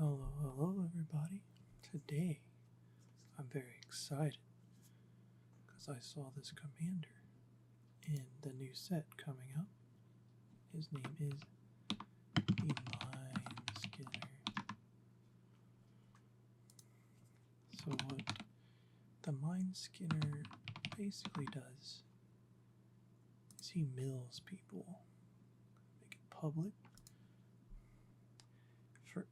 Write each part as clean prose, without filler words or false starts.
Hello, everybody. Today, I'm very excited because I saw this commander in the new set coming up. His name is the Mindskinner. So, what the Mindskinner basically does is he mills people, make it public. For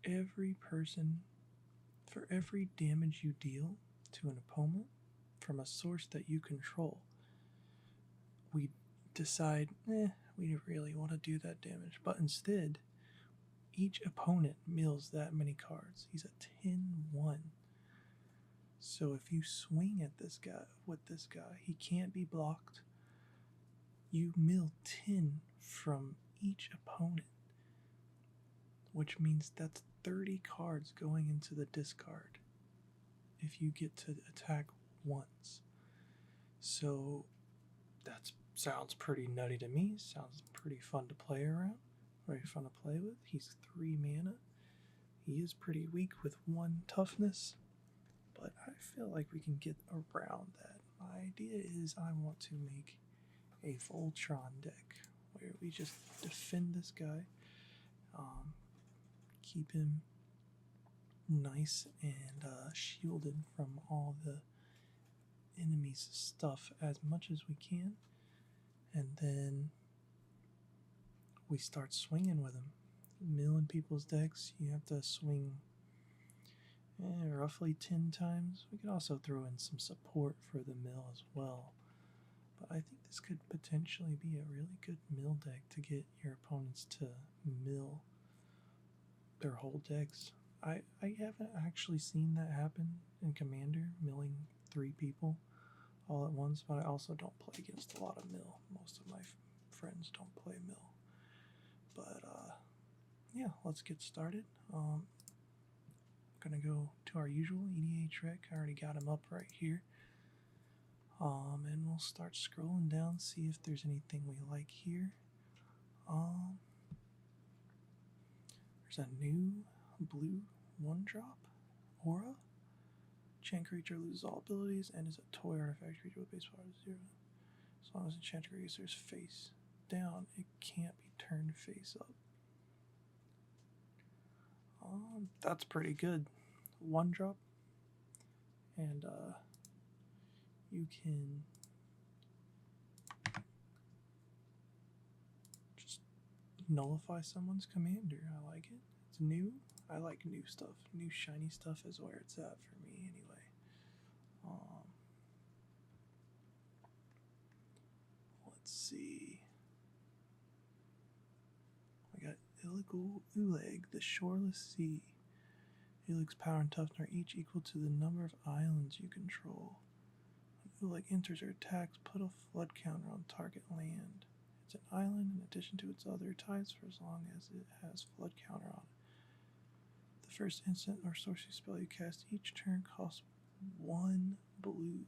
every damage you deal to an opponent from a source that you control, we decide, we don't really want to do that damage. But instead, each opponent mills that many cards. He's a 10-1. So if you swing at this guy with this guy, he can't be blocked. You mill 10 from each opponent, which means that's 30 cards going into the discard if you get to attack once. So that sounds pretty nutty to me. Sounds pretty fun to play around. Very fun to play with. He's 3 mana. He is pretty weak with 1 toughness, but I feel like we can get around that. My idea is I want to make a Voltron deck where we just defend this guy, keep him nice and shielded from all the enemy's stuff as much as we can, and then we start swinging with him. Milling people's decks, you have to swing roughly 10 times. We could also throw in some support for the mill as well, but I think this could potentially be a really good mill deck to get your opponents to mill their whole decks. I haven't actually seen that happen in Commander, milling 3 people all at once, but I also don't play against a lot of mill. Most of my friends don't play mill. But yeah, let's get started. Gonna go to our usual EDH rec. I already got him up right here. And we'll start scrolling down, see if there's anything we like here. There's a new blue 1-drop aura. Enchant creature loses all abilities and is a toy artifact creature with base power 0. As long as enchanted creature is face down, it can't be turned face up. That's pretty good. 1-drop, and you can just nullify someone's commander. I like it. It's new. I like new stuff. New shiny stuff is where it's at for me anyway. Let's see. I got Illegal Uleg, the Shoreless Sea. Uleg's power and toughness are each equal to the number of islands you control. When Uleg enters or attacks, put a flood counter on target land. It's an island in addition to its other types for as long as it has flood counter on it. The first instant or sorcery spell you cast each turn costs 1 blue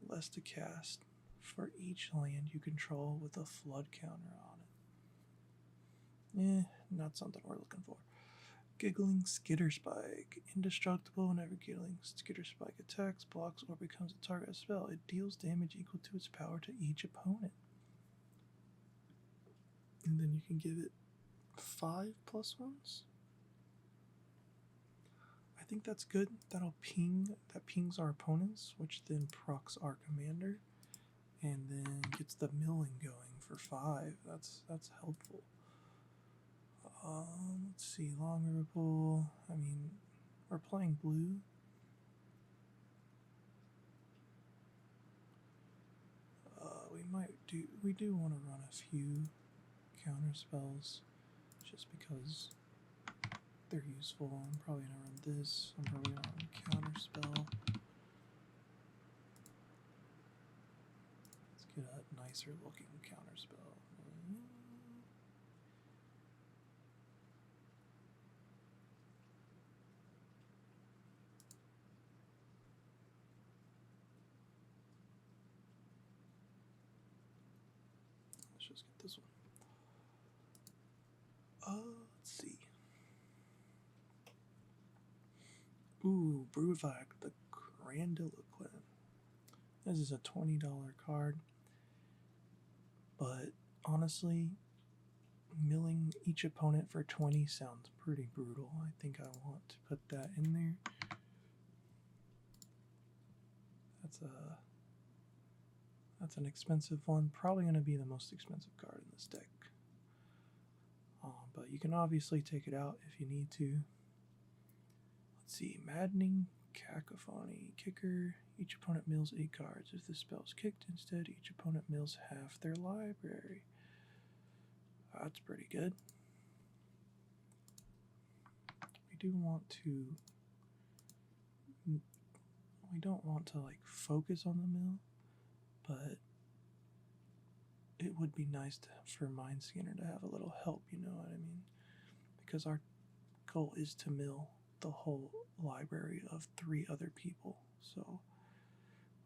less to cast for each land you control with a flood counter on it. Not something we're looking for. Giggling Skitterspike. Indestructible whenever Giggling Skitterspike attacks, blocks, or becomes a target of spell. It deals damage equal to its power to each opponent. And then you can give it 5 +1s. I think that's good. That pings our opponents, which then procs our commander, and then gets the milling going for 5. That's helpful. Let's see, Long Ripple. I mean, we're playing blue. We do want to run a few counter spells, just because they're useful. I'm probably gonna run this. I'm probably gonna run a counter spell. Let's get a nicer looking counter spell. Let's just get this one. Let's see. Ooh, Bruvak, the Grandiloquent. This is a $20 card, but honestly, milling each opponent for 20 sounds pretty brutal. I think I want to put that in there. That's an expensive one. Probably going to be the most expensive card in this deck. But you can obviously take it out if you need to. Let's see. Maddening Cacophony. Kicker. Each opponent mills 8 cards. If the spell is kicked instead, each opponent mills half their library. That's pretty good. We do want to... We don't want to like focus on the mill, but it would be nice for Mindskinner to have a little help, you know what I mean? Because our goal is to mill the whole library of 3 other people. So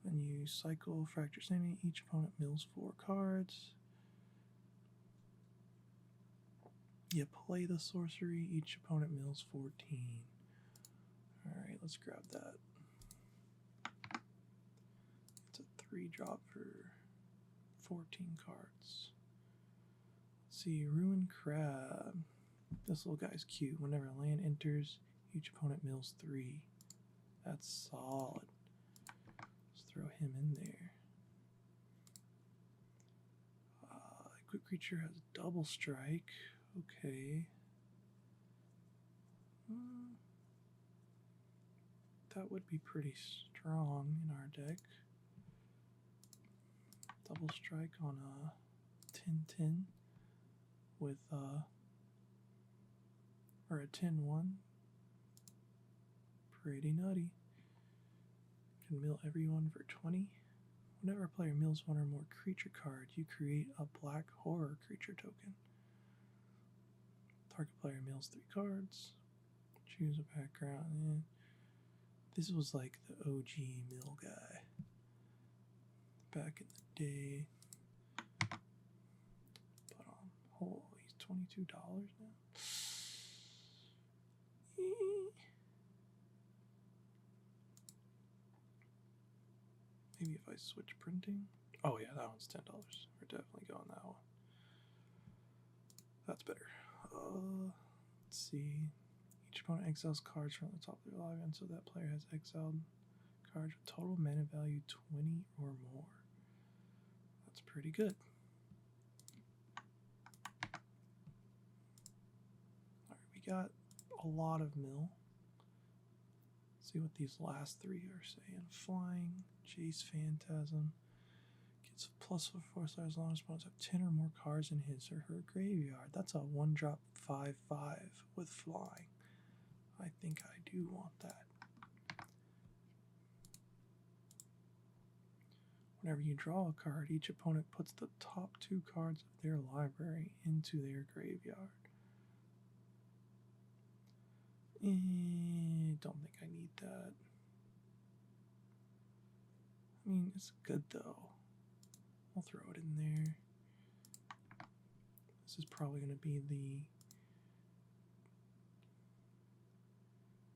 when you cycle Fracture Sanity, each opponent mills 4 cards. You play the sorcery, each opponent mills 14. Alright, let's grab that. It's a 3-drop for 14 cards. Let's see, Ruin Crab. This little guy's cute. Whenever land enters, each opponent mills 3. That's solid. Let's throw him in there. Quick creature has double strike. Okay. That would be pretty strong in our deck. Double strike on a 10-10 with or a 10-1. Pretty nutty. You can mill everyone for 20. Whenever a player mills 1 or more creature cards, you create a black horror creature token. Target player mills 3 cards. Choose a background. This was like the OG mill guy back in the day. But oh, he's $22 now. Maybe if I switch printing. Oh yeah, that one's $10. We're definitely going that one. That's better. Let's see. Each opponent exiles cards from the top of their library until that player has exiled cards with total mana value 20 or more. That's pretty good. Alright, we got a lot of mill. Let's see what these last 3 are saying. Flying, Jace Phantasm. Gets +4 stars as long as opponents have 10 or more cards in his or her graveyard. That's a 1-drop 5/5 with flying. I think I do want that. Whenever you draw a card, each opponent puts the top 2 cards of their library into their graveyard. Don't think I need that. I mean, it's good though. I'll throw it in there. This is probably going to be the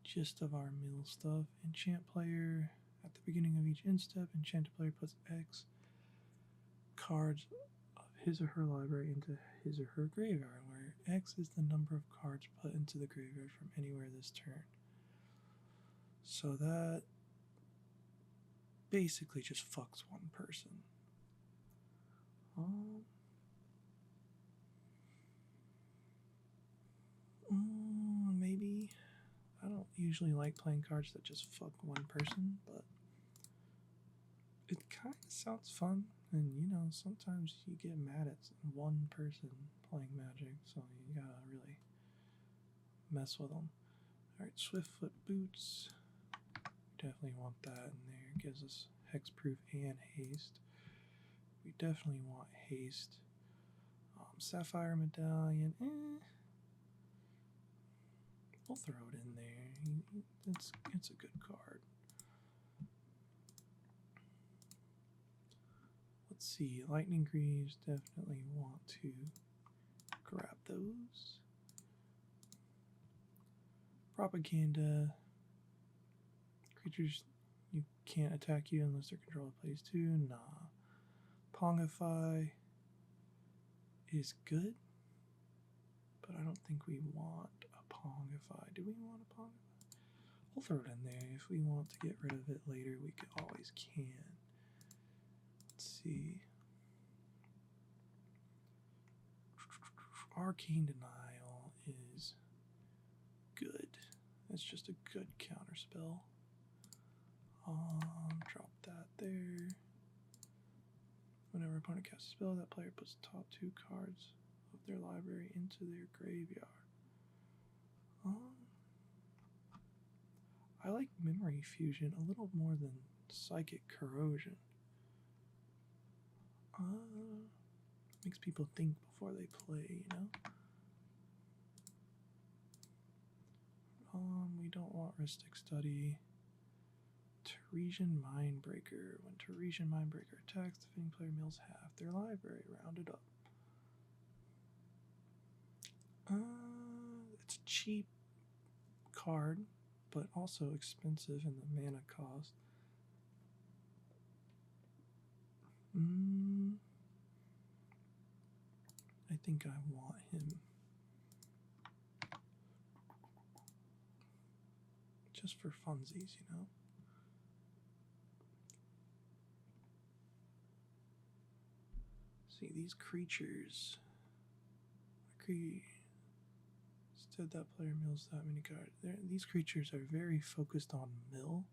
gist of our mill stuff. Enchant player. At the beginning of each end step, enchanted player puts X cards of his or her library into his or her graveyard, where X is the number of cards put into the graveyard from anywhere this turn. So that basically just fucks one person. Maybe. I don't usually like playing cards that just fuck one person, but it kind of sounds fun. And you know, sometimes you get mad at one person playing Magic, so you gotta really mess with them. Alright, Swiftfoot Boots. Definitely want that in there. It gives us hexproof and haste. We definitely want haste. Sapphire Medallion. We'll throw it in there. It's a good card. Let's see. Lightning Greaves, definitely want to grab those. Propaganda. Creatures you can't attack you unless their controller plays too. Nah. Pongify is good, but I don't think we want a Pongify. Do we want a Pongify? We'll throw it in there. If we want to get rid of it later, we always can. Let's see. Arcane Denial is good. It's just a good counter spell. Drop that there. Whenever opponent casts a spell, that player puts the top 2 cards of their library into their graveyard. I like Memory Fusion a little more than Psychic Corrosion. Makes people think before they play, you know? We don't want Ristic Study. Teresian Mindbreaker. When Teresian Mindbreaker attacks, the defending player mills half their library, rounded up. It's a cheap card, but also expensive in the mana cost. I think I want him. Just for funsies, you know? See, these creatures. Instead, that player mills that many cards. These creatures are very focused on mill.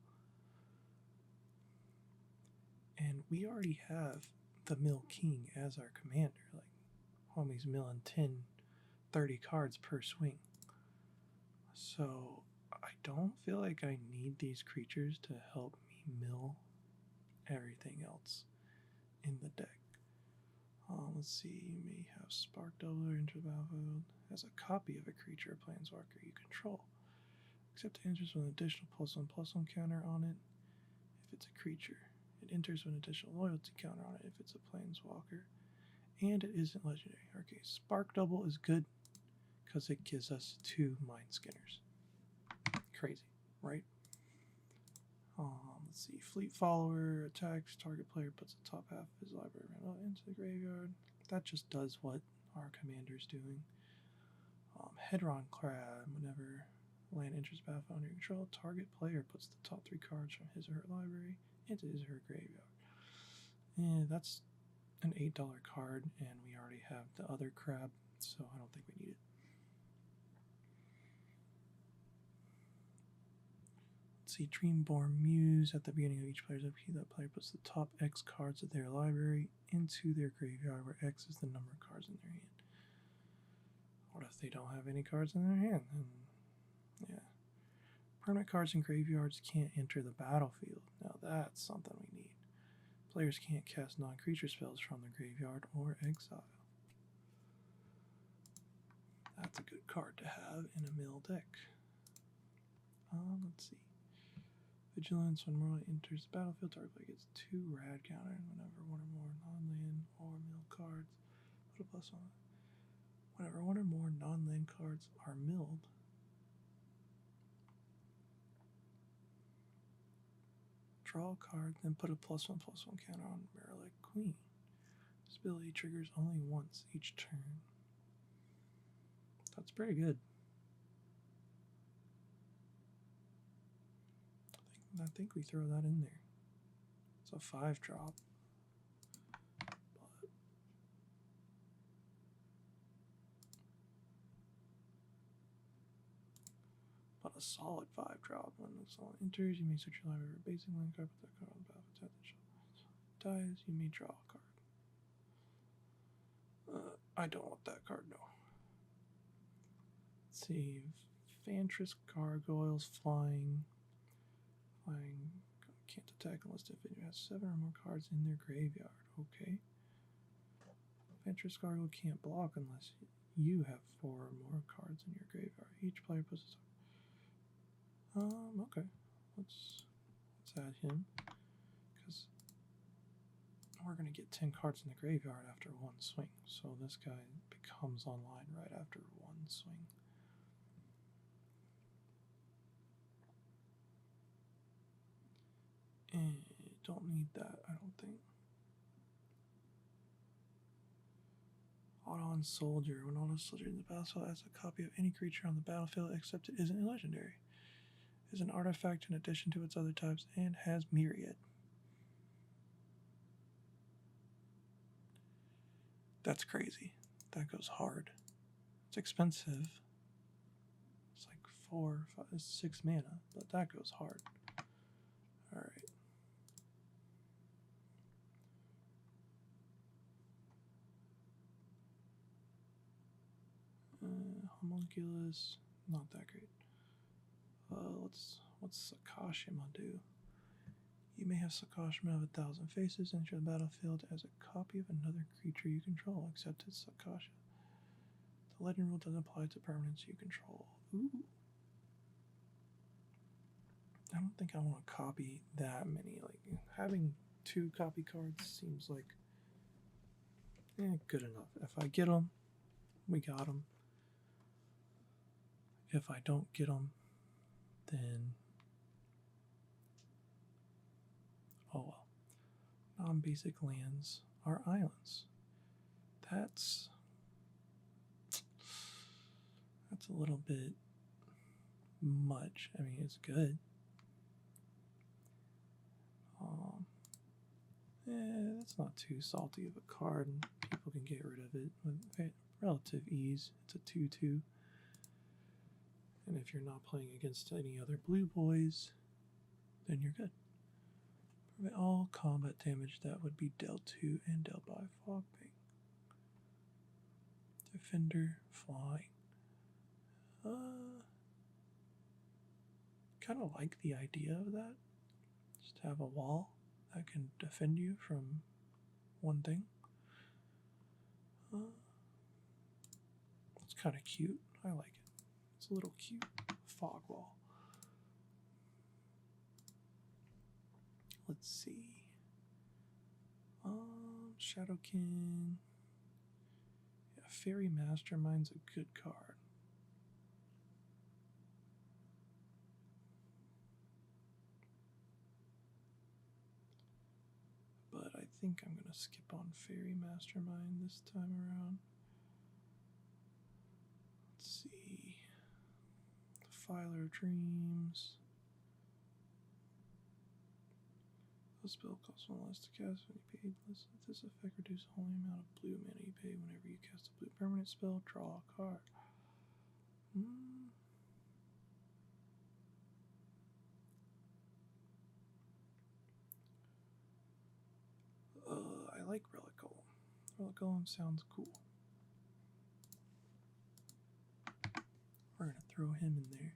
And we already have the Mill King as our commander. Like, homie's milling 10, 30 cards per swing. So, I don't feel like I need these creatures to help me mill everything else in the deck. Let's see, you may have Spark Doubler into the battlefield as a copy of a creature or planeswalker you control. Except it enters with an additional +1/+1 counter on it if it's a creature. It enters with an additional loyalty counter on it if it's a planeswalker. And it isn't legendary. Okay, Spark Double is good because it gives us 2 Mindskinners. Crazy, right? Let's see. Fleet Follower attacks. Target player puts the top half of his library into the graveyard. That just does what our commander's doing. Hedron Crab. Whenever land enters battlefield under your control, target player puts the top 3 cards from his or her library into his or her graveyard. And that's an $8 card, and we already have the other crab, so I don't think we need it. See, Dreamborn Muse. At the beginning of each player's upkeep, that player puts the top X cards of their library into their graveyard, where X is the number of cards in their hand. What if they don't have any cards in their hand? Then, yeah. Permanent cards in graveyards can't enter the battlefield. Now that's something we need. Players can't cast non-creature spells from their graveyard or exile. That's a good card to have in a mill deck. Let's see. Vigilance. When Morley enters the battlefield, target player gets 2 rad counter whenever one or more non-land or mill cards put a +1. Whenever one or more non-land cards are milled, draw a card, then put a +1/+1 counter on Merrill Queen. This ability triggers only once each turn. That's pretty good. I think we throw that in there. It's a 5-drop. But a solid 5-drop. When the song enters, you may search your library for basic land card, put that card on the battlefield. Dies, you may draw a card. I don't want that card, no. Let's see. Fantress Gargoyles flying. Can't attack unless the defender has 7 or more cards in their graveyard. Okay. Fantress Gargoyle can't block unless you have 4 or more cards in your graveyard. Each player puts his... okay. Let's add him. Because we're going to get 10 cards in the graveyard after 1 swing. So this guy becomes online right after 1 swing. don't need that, I don't think. Auto Soldier. When Auto Soldier in the battlefield adds a copy of any creature on the battlefield except it isn't legendary. It is an artifact in addition to its other types and has Myriad. That's crazy. That goes hard. It's expensive. It's like 4, 5, 6 mana, but that goes hard. Alright. Homunculus, not that great. What's Sakashima do? You may have Sakashima of 1,000 faces enter the battlefield as a copy of another creature you control, except it's Sakasha. The legend rule doesn't apply to permanents you control. Ooh. I don't think I want to copy that many. Like, having 2 copy cards seems like good enough. If I get them, we got them. If I don't get them, then oh well. Non-basic lands are islands. That's a little bit much. I mean, it's good. That's not too salty of a card, and people can get rid of it with relative ease. It's a 2/2. And if you're not playing against any other blue boys, then you're good. Prevent all combat damage that would be dealt to and dealt by Fogbane. Defender, flying. Kind of like the idea of that. Just have a wall that can defend you from one thing. It's kind of cute. I like it. It's a little cute fog wall. Let's see. Shadowkin. Yeah, Fairy Mastermind's a good card. But I think I'm going to skip on Fairy Mastermind this time around. Let's see. Filer of Dreams. The spell costs 1 less to cast when you pay less. If this effect reduces the only amount of blue mana you pay whenever you cast a blue permanent spell, draw a card. I like Relic Golem. Relic Golem sounds cool. We're going to throw him in there.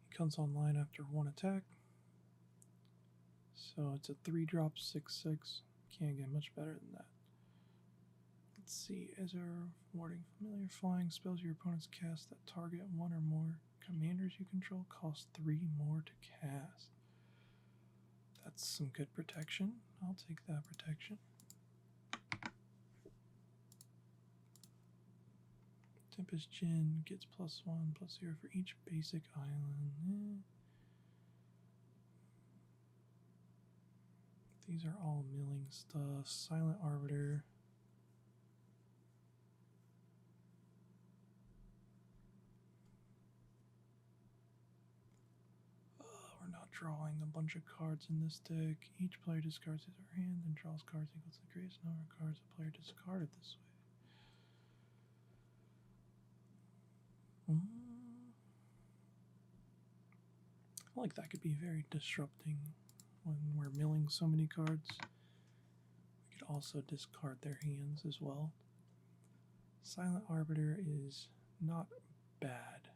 He comes online after 1 attack. So it's a 3-drop 6/6. Can't get much better than that. Let's see. As a rewarding familiar, flying spells your opponents cast that target 1 or more commanders you control cost 3 more to cast. That's some good protection. I'll take that protection. Tempest Djinn gets +1/+0 for each basic island. These are all milling stuff. Silent Arbiter. We're not drawing a bunch of cards in this deck. Each player discards his or her hand and draws cards equals the greatest number of cards a player discarded this way. I feel like that could be very disrupting when we're milling so many cards. We could also discard their hands as well. Silent Arbiter is not bad.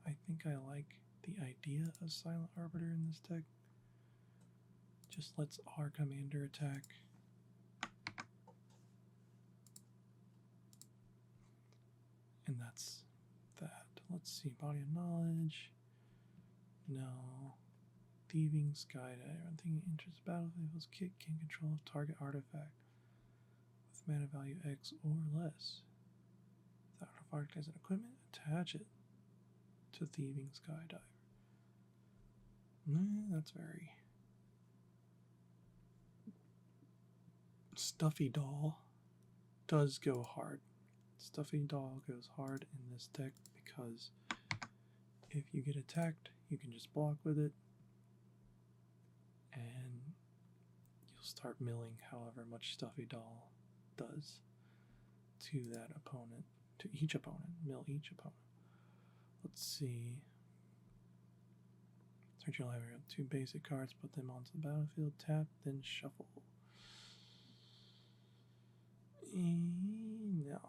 I think I like the idea of Silent Arbiter in this deck. Just lets our commander attack. And that's that. Let's see. Body of Knowledge. No. Thieving Skydive. I'm thinking enters the battlefield. Kick can control target artifact with mana value X or less. If the artifact has an equipment, attach it to Thieving Skydive. That's very Stuffy Doll does go hard. Stuffy Doll goes hard in this deck because if you get attacked, you can just block with it, and you'll start milling however much Stuffy Doll does to that opponent, to each opponent, mill each opponent. Let's see. Search your library of 2 basic cards, put them onto the battlefield, tap, then shuffle. No.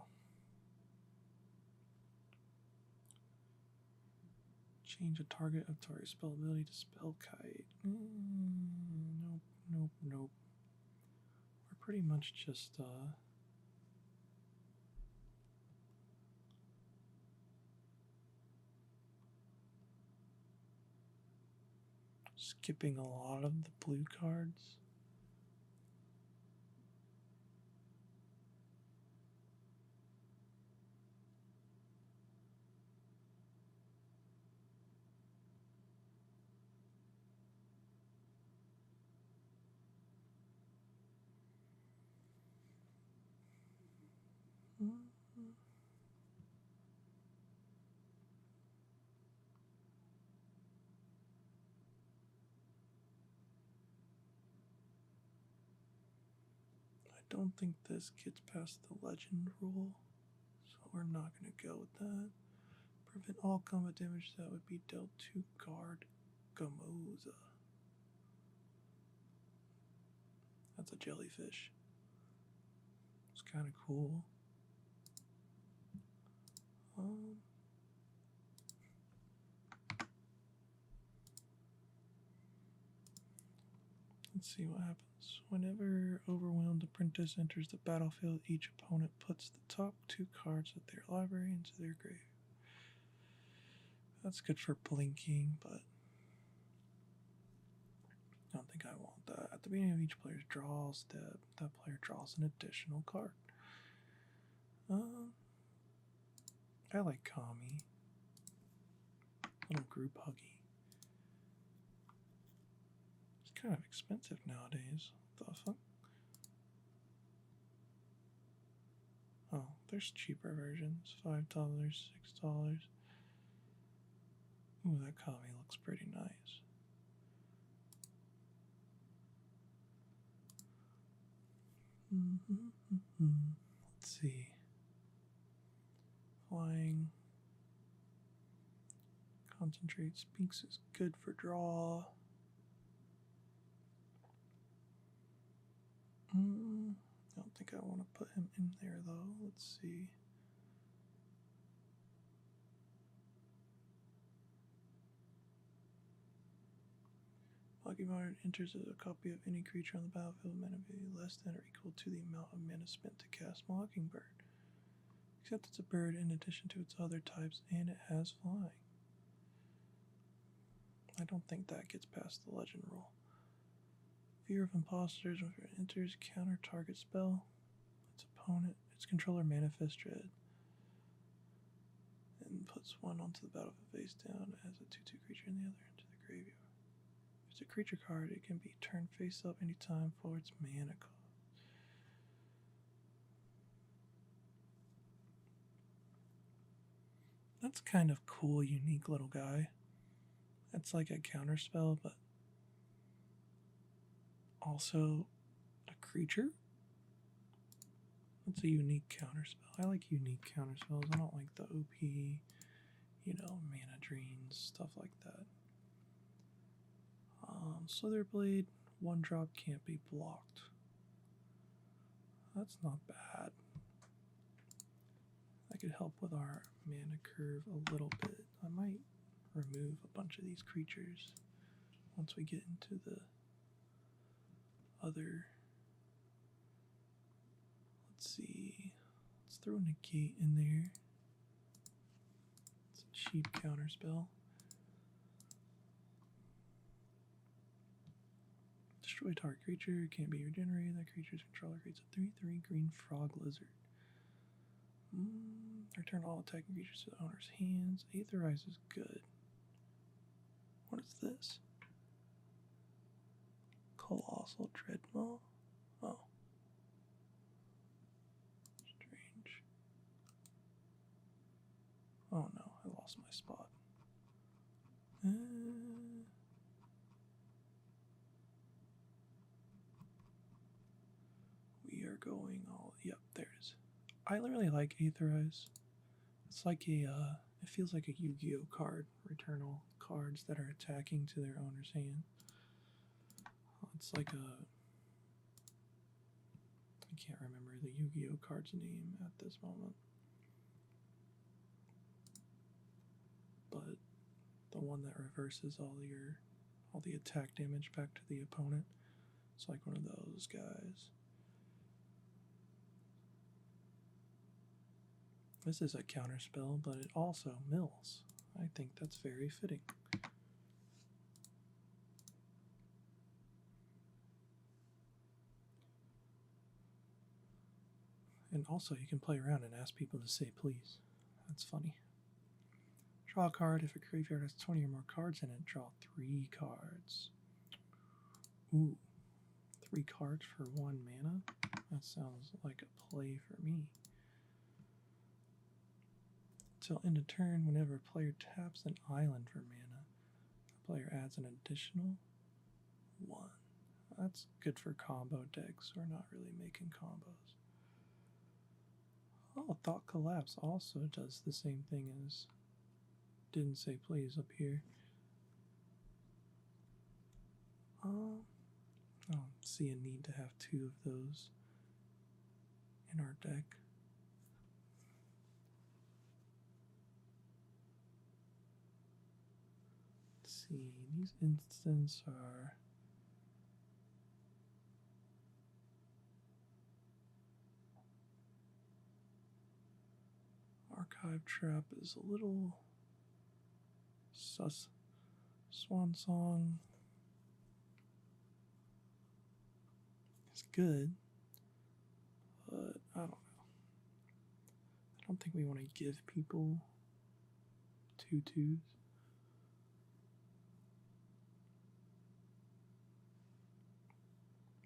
Change a target of target spell ability to spell kite. Nope, nope, nope. We're pretty much just skipping a lot of the blue cards. I don't think this gets past the legend rule, so we're not going to go with that. Prevent all combat damage that would be dealt to guard Gamoza. That's a jellyfish. It's kind of cool. Let's see what happens. Whenever Overwhelmed Apprentice enters the battlefield, each opponent puts the top 2 cards of their library into their grave. That's good for blinking, but I don't think I want that. At the beginning of each player's draw step, that player draws an additional card. I like Kami. Little group huggy. It's kind of expensive nowadays. What the fuck? Oh, there's cheaper versions. $5, $6. Ooh, that Kami looks pretty nice. Let's see. Flying. Concentrate. Spinks is good for draw. I don't think I want to put him in there though. Let's see. Lucky Mart enters as a copy of any creature on the battlefield mana value less than or equal to the amount of mana spent to cast Mockingbird. Except it's a bird in addition to its other types, and it has flying. I don't think that gets past the legend rule. Fear of imposters. When it enters, counter target spell. Its opponent, its controller manifest dread. And puts one onto the battlefield face down as a 2/2 creature and the other into the graveyard. If it's a creature card, it can be turned face up anytime for its mana cost. That's kind of cool, unique little guy. That's like a counter spell, but also a creature? That's a unique counter spell. I like unique counter spells. I don't like the OP, mana drains, stuff like that. Slitherblade, 1-drop can't be blocked. That's not bad. That could help with our mana curve a little bit. I might remove a bunch of these creatures once we get into the other. Let's see. Let's throw negate in there. It's a cheap counter spell. Destroy target creature, can't be regenerated. That creature's controller creates a 3/3 green frog lizard. Return all attacking creatures to the owner's hands. Aetherize is good. What is this? Colossal Dreadmaw? Oh. Oh no, I lost my spot. We are going all. Yep, there it is. I really like Aetherize. It's like a. It feels like a Yu-Gi-Oh card. Return all cards that are attacking to their owner's hand. It's like a. I can't remember the Yu-Gi-Oh card's name at this moment. But the one that reverses all the attack damage back to the opponent. It's like one of those guys. This is a counterspell, but it also mills. I think that's very fitting. And also, you can play around and ask people to say please. That's funny. Draw a card. If a graveyard has 20 or more cards in it, draw 3 cards. Ooh, 3 cards for 1 mana? That sounds like a play for me. Till end of turn, whenever a player taps an island for mana, the player adds an additional 1. That's good for combo decks. We're not really making combos. Oh, Thought Collapse also does the same thing as Didn't Say Please up here. I don't see a need to have 2 of those in our deck. Let's see, these instants are Archive Trap is a little sus. Swan Song is good, but I don't know. I don't think we want to give people 2 2s.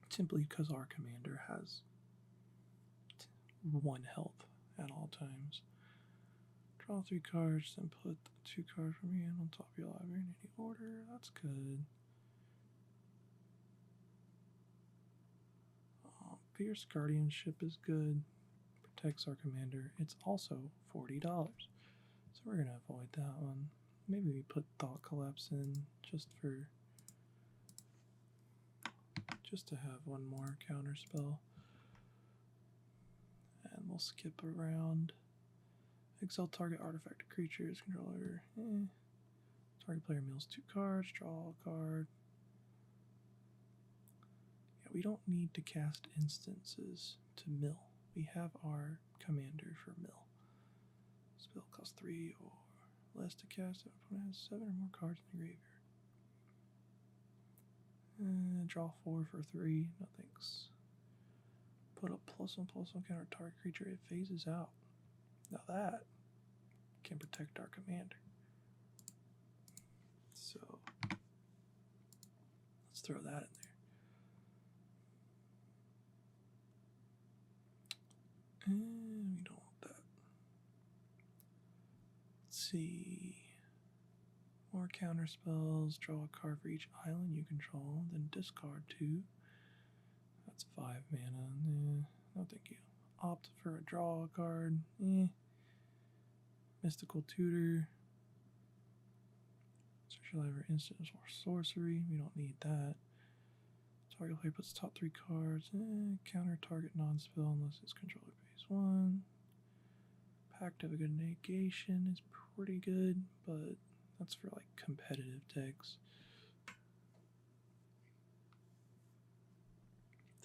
Simply because our commander has 1 health at all times. Draw 3 cards, then put 2 cards from your hand on top of your library in any order. That's good. Fierce Guardianship is good. Protects our commander. It's also $40. So we're going to avoid that one. Maybe we put Thought Collapse in just to have 1 more counter spell. And we'll skip around. Exile target artifact creatures, controller. Target player mills 2 cards, draw a card. Yeah, we don't need to cast instances to mill. We have our commander for mill. Spell costs 3 or less to cast. If opponent has 7 or more cards in the graveyard. Draw 4 for 3. No thanks. Put a +1/+1 counter target creature. It phases out. Now that can protect our commander. So let's throw that in there. And we don't want that. Let's see. More counter spells. Draw a card for each island you control, then discard 2. That's 5 mana. No thank you. Opt for a draw card. Mystical Tutor. Search your library instants or sorcery. We don't need that. Target player puts top 3 cards. Counter target non-spell unless it's controller pays 1. Pact of a Good Negation is pretty good, but that's for like competitive decks.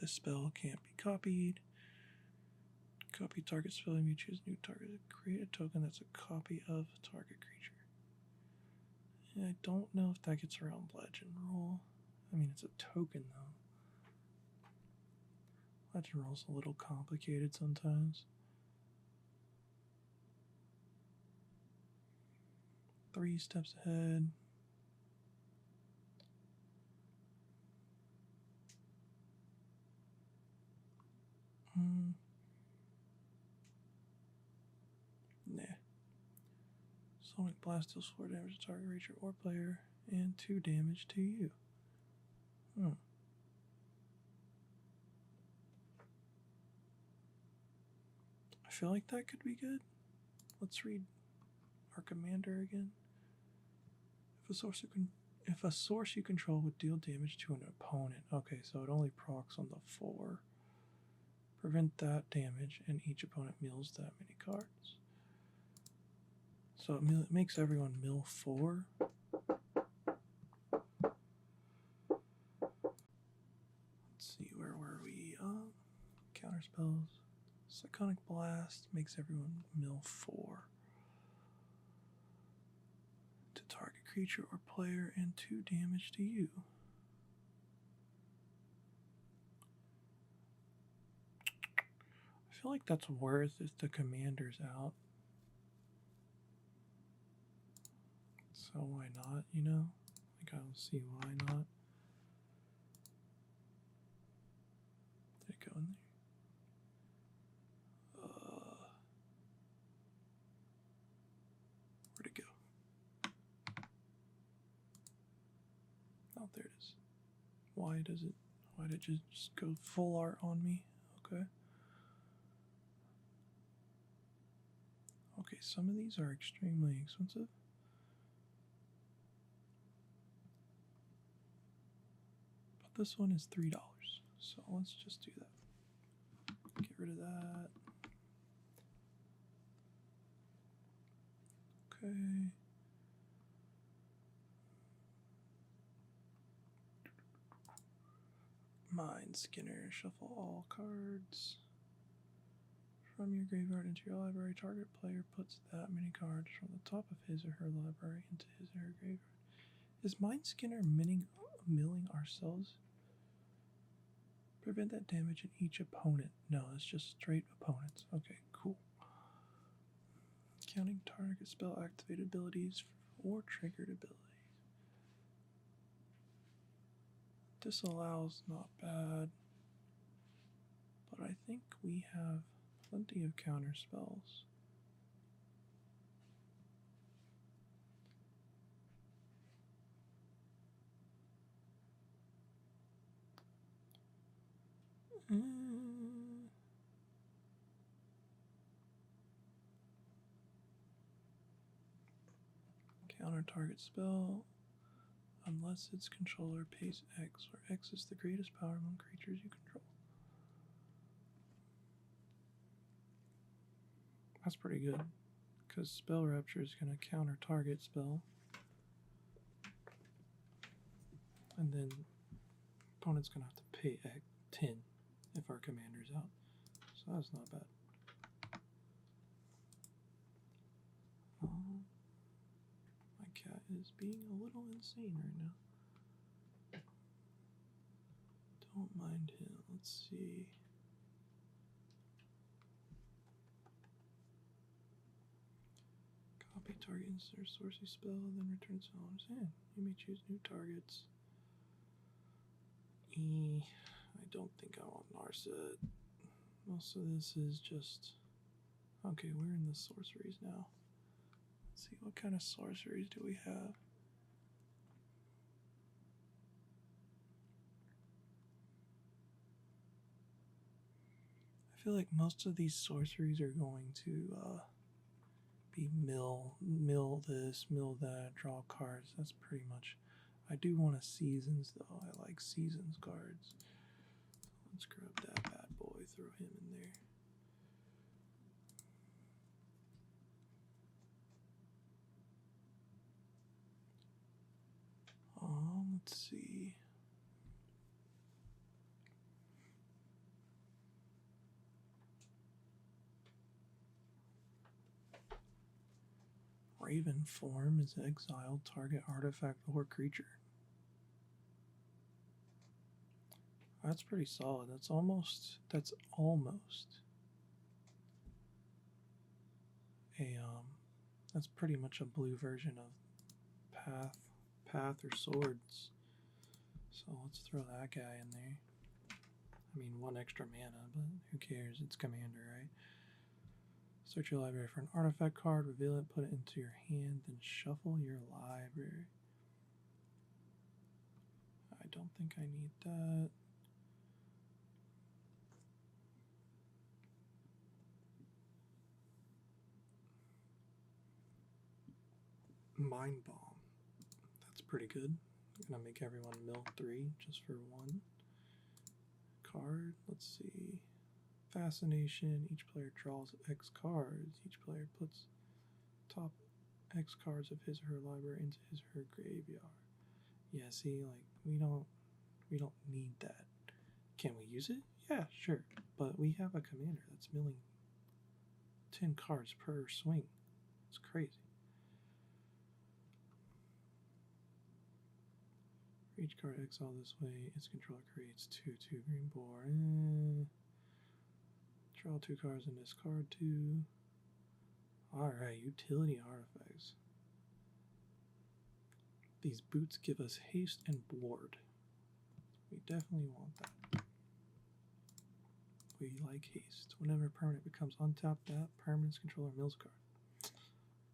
This spell can't be copied. Copy target spell and you choose new target. Create a token that's a copy of target creature. And I don't know if that gets around legend rule. I mean, it's a token though. Legend rule's a little complicated sometimes. 3 steps ahead. Nah. Sonic Blast deals 4 damage to target creature or player and 2 damage to you. I feel like that could be good. Let's read our commander again. If a source you control would deal damage to an opponent. Okay, so it only procs on the 4. Prevent that damage, and each opponent mills that many cards. So it makes everyone mill 4. Let's see, where were we? Counter spells. Psychonic Blast makes everyone mill 4. To target creature or player and 2 damage to you. I feel like that's worth if the commander's out. So why not, you know? Like, I don't see why not. Did it go in there? Where'd it go? Oh, there it is. Why did it just go full art on me? Okay. Okay, some of these are extremely expensive. But this one is $3. So let's just do that. Get rid of that. Okay. Mindskinner. Shuffle all cards from your graveyard into your library. Target player puts that many cards from the top of his or her library into his or her graveyard. Is Mindskinner milling ourselves? Prevent that damage in each opponent. No, it's just straight opponents. Okay, cool. Counting target spell activated abilities or triggered abilities. Disallows, not bad. But I think we have plenty of counter spells. Counter target spell unless its controller pays X, where X is the greatest power among creatures you control. That's pretty good, because Spell Rapture is going to counter target spell. And then opponent's going to have to pay 10 if our commander's out. So that's not bad. My cat is being a little insane right now. Don't mind him. Let's see. Copy target, insert sourcey spell, then return someone's hand. You may choose new targets. I don't think I want Narset. Most of this is just... Okay, we're in the sorceries now. Let's see, what kind of sorceries do we have? I feel like most of these sorceries are going to be mill this, mill that, draw cards. That's pretty much... I do want a Seasons, though. I like Seasons cards. Let's grab that bad boy, throw him in there. Let's see. Raven form is exiled target artifact or creature. That's pretty solid. That's almost a that's pretty much a blue version of path or swords. So let's throw that guy in there. I mean, 1 extra mana, but who cares? It's commander, right? Search your library for an artifact card, reveal it, put it into your hand, then shuffle your library. I don't think I need that. Mind Bomb. That's pretty good. I'm gonna make everyone mill 3 just for 1 card. Let's see. Fascination. Each player draws X cards. Each player puts top X cards of his or her library into his or her graveyard. Yeah, see, like we don't need that. Can we use it? Yeah, sure. But we have a commander that's milling 10 cards per swing. It's crazy. For each card exiled this way, its controller creates 2/2 green board. Draw 2 cards and discard 2. Alright, utility artifacts. These boots give us haste and board. We definitely want that. We like haste. Whenever a permanent becomes untapped, that permanent's controller mills card.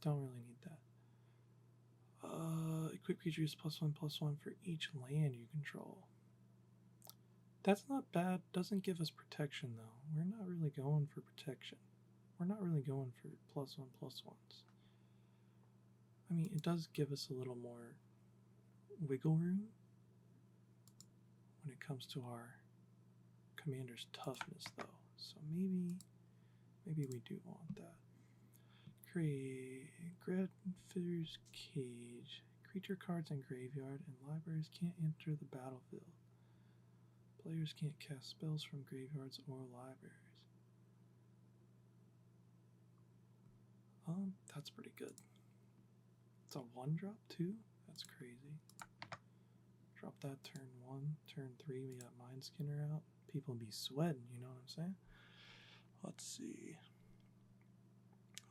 Don't really need that. Equip creatures +1/+1 for each land you control. That's not bad. Doesn't give us protection though. We're not really going for protection. We're not really going for +1/+1s. I mean, it does give us a little more wiggle room when it comes to our commander's toughness though. So maybe we do want that. Create Grandfather's Cage. Creature cards in graveyard and libraries can't enter the battlefield. Players can't cast spells from graveyards or libraries. That's pretty good. It's a 1-drop too? That's crazy. Drop that turn 1. Turn 3 we got Mindskinner out. People be sweating, you know what I'm saying? Let's see.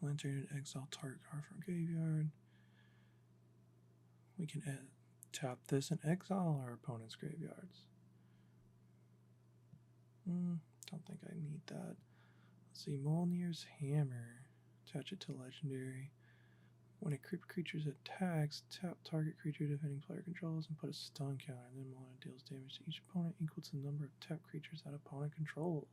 Lantern and exile target card from graveyard. We can tap this and exile our opponent's graveyards. Don't think I need that. Let's see. Mjolnir's Hammer. Attach it to legendary. When a creature's attacks, tap target creature defending player controls and put a stun counter. And then Monotone deals damage to each opponent equal to the number of tapped creatures that opponent controls.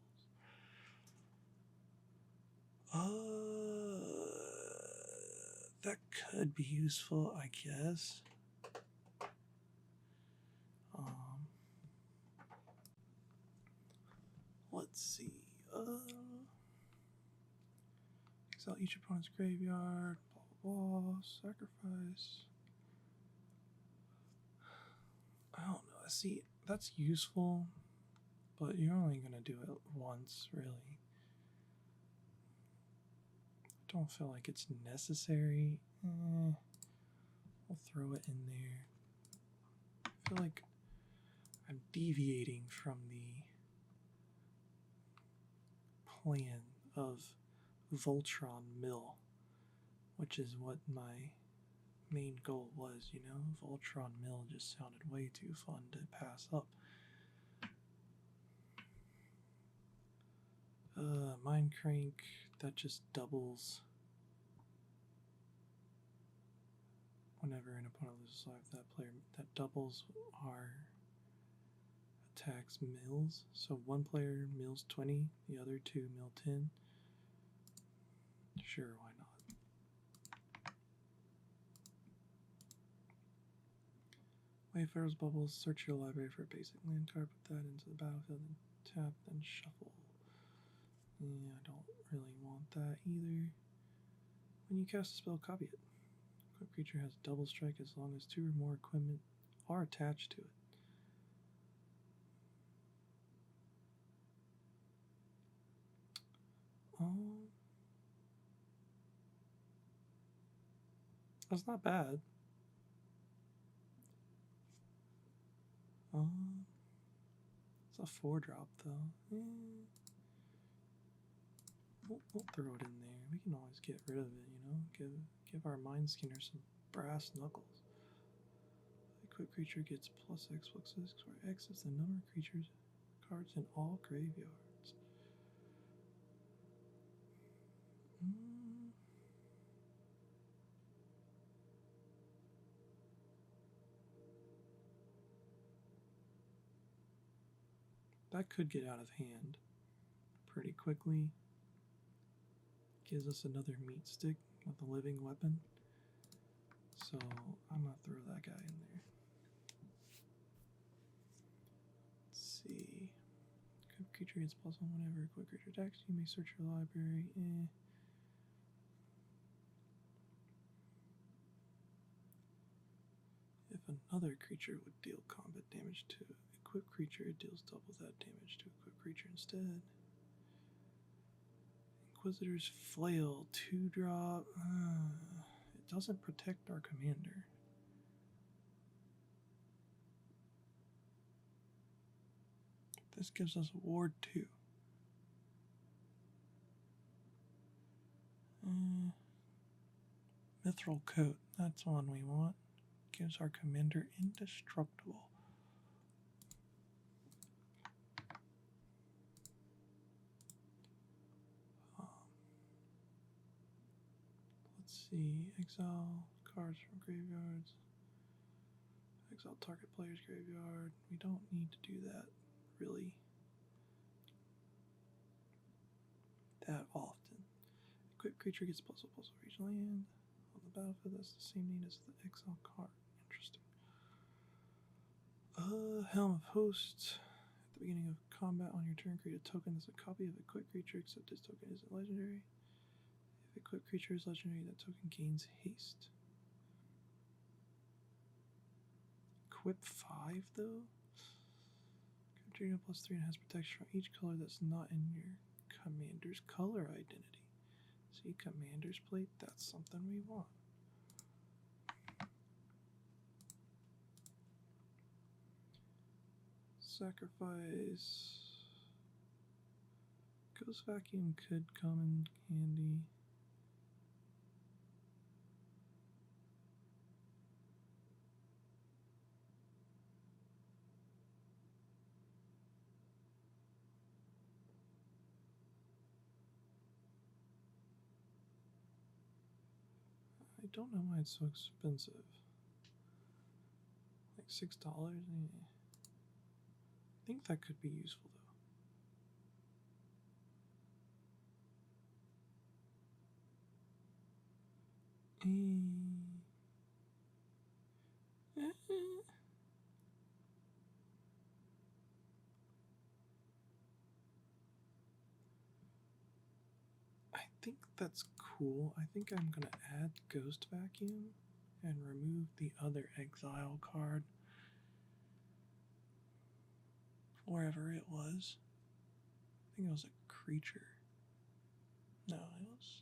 That could be useful, I guess. Let's see. Exile each opponent's graveyard. Blah blah blah. Sacrifice. I don't know. See, that's useful, but you're only gonna do it once, really. Don't feel like it's necessary. We'll throw it in there. I feel like I'm deviating from the plan of Voltron Mill, which is what my main goal was, you know? Voltron Mill just sounded way too fun to pass up. Mind Crank, that just doubles whenever an opponent loses life, that doubles our attacks mills. So one player mills 20, the other 2 mill 10. Sure, why not? Wayfarer's Bubbles, search your library for a basic land card, put that into the battlefield, and tap, then shuffle. Yeah, I don't really want that either. When you cast a spell, copy it. Equipped creature has double strike as long as 2 or more equipment are attached to it. That's not bad. It's a 4-drop though. We'll throw it in there. We can always get rid of it, you know? Give our Mindskinner some brass knuckles. Equipped creature gets +X, where X is the number of creatures cards in all graveyards. that could get out of hand pretty quickly. Gives us another meat stick with a living weapon. So I'm going to throw that guy in there. Let's see. Equipped creature gets +1 whenever a quick creature attacks. You may search your library. If another creature would deal combat damage to an equipped creature, it deals double that damage to an equipped creature instead. Inquisitor's Flail, 2-drop. It doesn't protect our commander. This gives us Ward 2. Mithril Coat, that's one we want. Gives our commander indestructible. Let's see, exile cards from graveyards. Exile target player's graveyard. We don't need to do that, really, that often. Equipped creature gets +1/+1 for each land. On the battlefield, that's the same name as the exile card. Interesting. Helm of Hosts. At the beginning of combat on your turn, create a token that's a copy of a equipped creature, except this token isn't legendary. If equipped creature is legendary, that token gains haste. Equip 5 though? Creature +3 and has protection from each color that's not in your commander's color identity. See, commander's plate, that's something we want. Sacrifice. Ghost Vacuum could come in handy. I don't know why it's so expensive. Like $6? I think that could be useful though. I think that's cool. I think I'm gonna add Ghost Vacuum and remove the other exile card. Wherever it was. I think it was a creature. No, it was.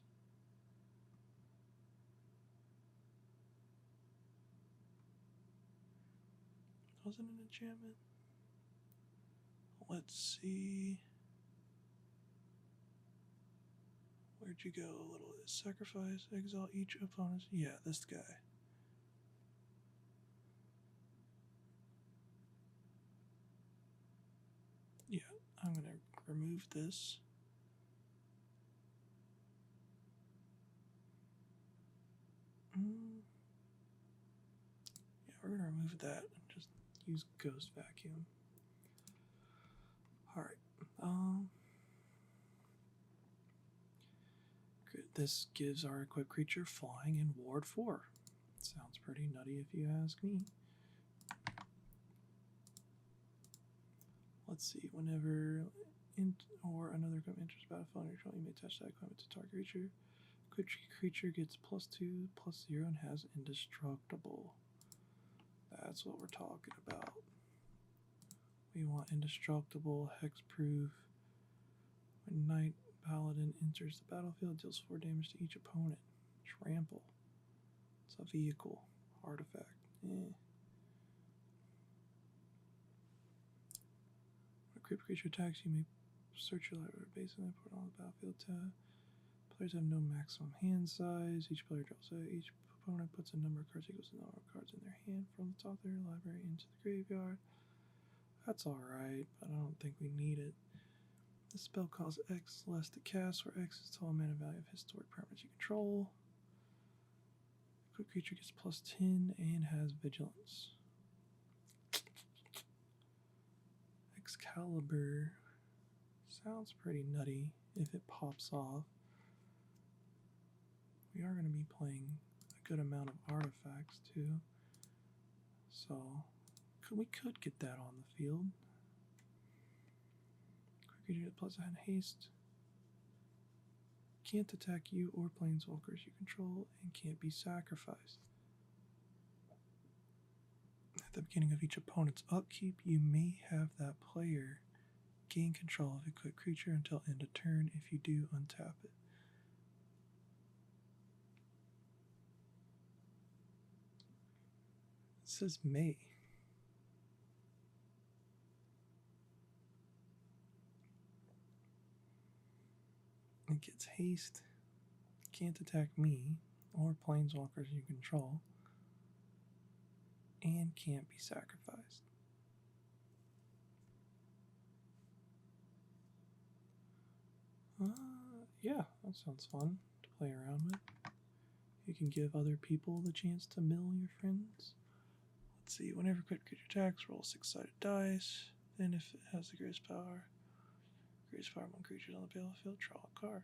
Wasn't an enchantment? Let's see. Where'd you go, little? Sacrifice, exile each opponent's. Yeah, this guy. Yeah, I'm gonna remove this. Yeah, we're gonna remove that and just use Ghost Vacuum. Alright. This gives our equipped creature flying in Ward 4. Sounds pretty nutty if you ask me. Let's see, whenever or another equipment enters the battlefield on your control, you may attach that equipment to target creature. Equipped creature gets +2/+0 and has indestructible. That's what we're talking about. We want indestructible, hexproof. When Knight Paladin enters the battlefield, deals 4 damage to each opponent. Trample. It's a vehicle. Artifact. Equipped creature attacks, you may search your library base and put it on the battlefield tab. Players have no maximum hand size. Each player draws out. Each opponent puts a number of cards equals the number of cards in their hand from the top of their library into the graveyard. That's alright, but I don't think we need it. The spell costs X less to cast, where X is the total mana value of historic permanents you control. Equipped creature gets +10 and has vigilance. X Caliber sounds pretty nutty if it pops off. We are going to be playing a good amount of artifacts too, so we could get that on the field. Quick creature plus and haste. Can't attack you or planeswalkers you control and can't be sacrificed. At the beginning of each opponent's upkeep, you may have that player gain control of a quick creature until end of turn. If you do, untap it. It says may. It gets haste, can't attack me or planeswalkers you control, and can't be sacrificed. Yeah, that sounds fun to play around with. You can give other people the chance to mill your friends. Let's see, whenever quick creature attacks, roll 6-sided dice. Then if it has the greatest power among creatures on the battlefield, draw a card.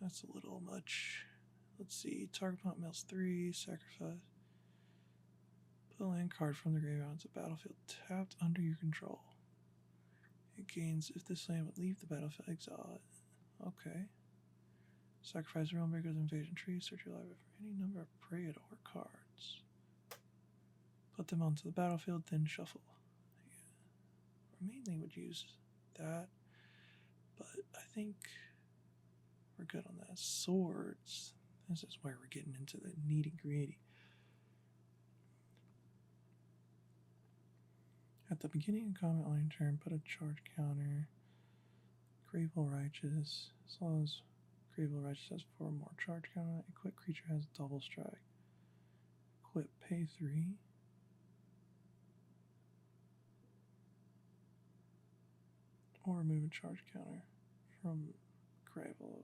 That's a little much. Let's see, target opponent mills 3, sacrifice. Put a land card from the graveyard onto the battlefield tapped under your control. It gains if this land would leave the battlefield, exile it. Okay. Sacrifice Realmbreaker's Invasion Tree, search your library for any number of Praetor cards. Put them onto the battlefield, then shuffle. Yeah. I mainly would use that, but I think we're good on that. Swords. This is where we're getting into the nitty-gritty. At the beginning of combat on your turn, put a charge counter. Gravewell Righteous. As long as Gravewell Righteous has 4 more charge counter, a quick creature has double strike. Equip, pay 3. Or remove a charge counter from Gravewell.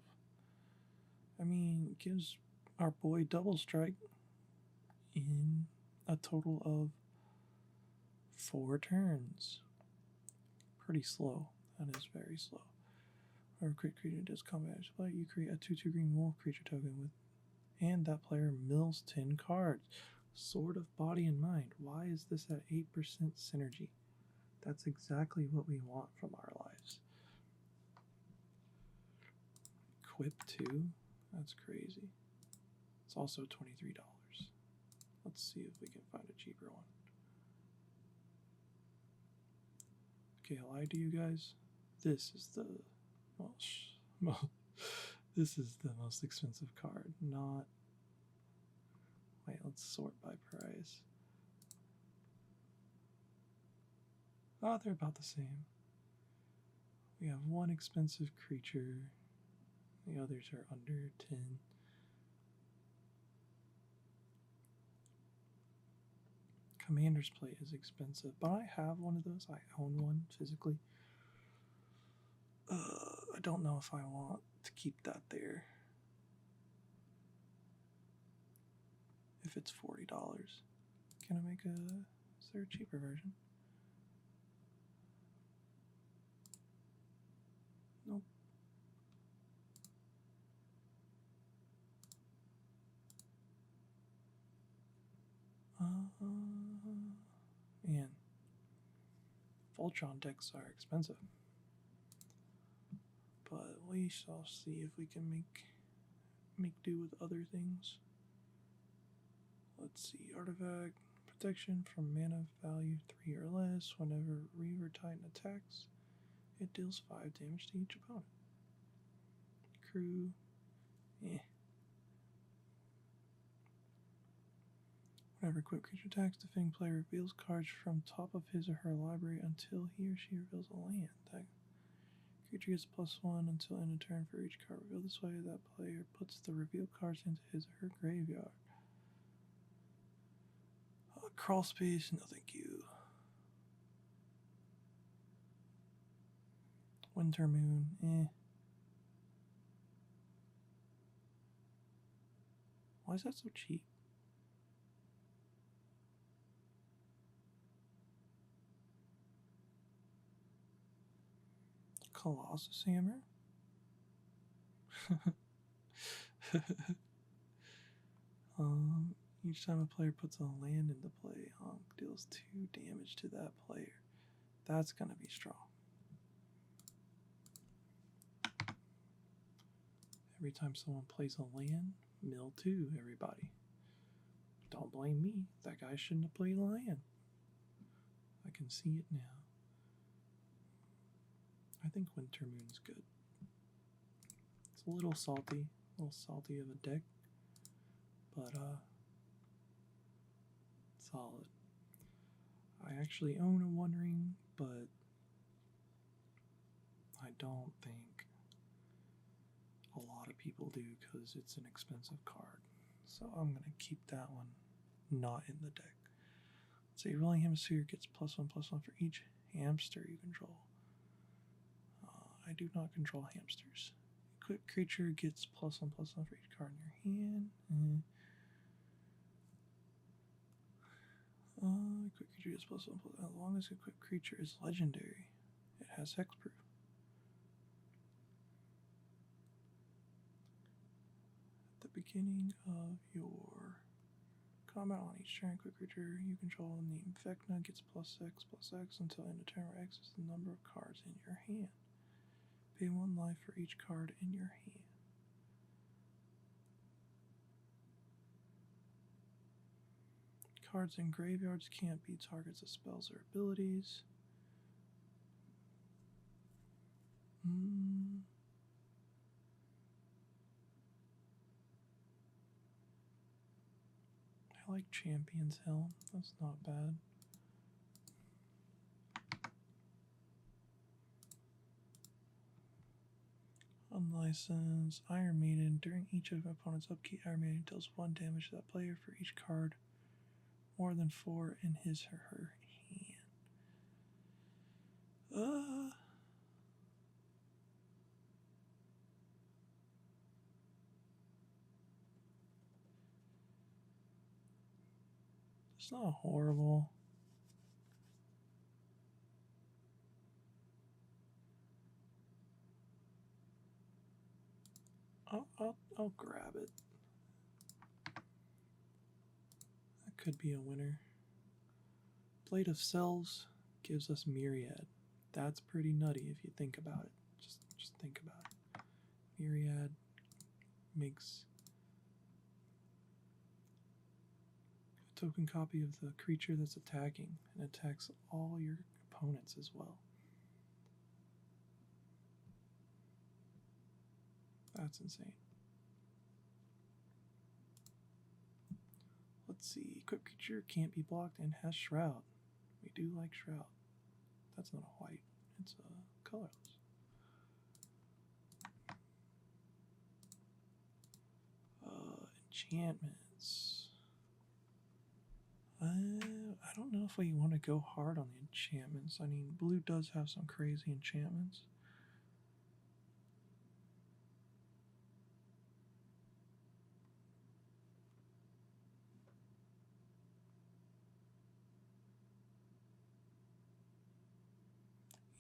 I mean, it gives our boy double strike in a total of 4 turns. Pretty slow. That is very slow. Whenever a quick creature does combat as play, you create a 2/2 green wolf creature token with, and that player mills 10 cards. Sword of Body and Mind. Why is this at 8% synergy? That's exactly what we want from our lives. Equip 2. That's crazy. It's also $23. Let's see if we can find a cheaper one. Okay, I lied to you guys. This is the this is the most expensive card. Not. Wait, let's sort by price. Oh, they're about the same. We have one expensive creature. The others are under 10. Commander's Plate is expensive, but I have one of those. I own one physically. I don't know if I want to keep that there. If it's $40. Can I make a... Is there a cheaper version? Nope. Man. Voltron decks are expensive. But we shall see if we can make do with other things. Let's see. Artifact protection from mana value 3 or less. Whenever Reaver Titan attacks, it deals 5 damage to each opponent. Crew. Whenever a quick creature attacks, the defending player reveals cards from top of his or her library until he or she reveals a land. That creature gets +1 until end of turn for each card revealed. This way, that player puts the revealed cards into his or her graveyard. Crawl space, no thank you. Winter Moon, Why is that so cheap? Colossus Hammer. Each time a player puts a land into play, Honk deals 2 damage to that player. That's gonna be strong. Every time someone plays a land, mill 2, everybody. Don't blame me. That guy shouldn't have played a land. I can see it now. I think Winter Moon's good. It's a little salty of a deck, but solid. I actually own a One Ring, but I don't think a lot of people do because it's an expensive card. So I'm gonna keep that one not in the deck. So your Rolling Hemisphere gets +1/+1 for each hamster you control. I do not control hamsters. Equipped creature gets +1/+1 for each card in your hand. Equipped creature gets +1/+1 as long as equipped creature is legendary. It has hexproof. At the beginning of your combat on each turn, equipped creature you control in the Infecna gets +X/+X until end of turn, where X is the number of cards in your hand. Pay 1 life for each card in your hand. Cards in graveyards can't be targets of spells or abilities. I like Champion's Helm. That's not bad. Unlicensed Iron Maiden. During each of opponent's upkeep, Iron Maiden deals 1 damage to that player for each card more than 4 in his or her hand. It's not horrible. I'll grab it. That could be a winner. Blade of Cells gives us Myriad. That's pretty nutty if you think about it. Just think about it. Myriad makes a token copy of the creature that's attacking and attacks all your opponents as well. That's insane. Let's see. Equipped creature can't be blocked and has Shroud. We do like Shroud. That's not a white. It's a colorless. Enchantments. I don't know if we want to go hard on the enchantments. I mean, blue does have some crazy enchantments.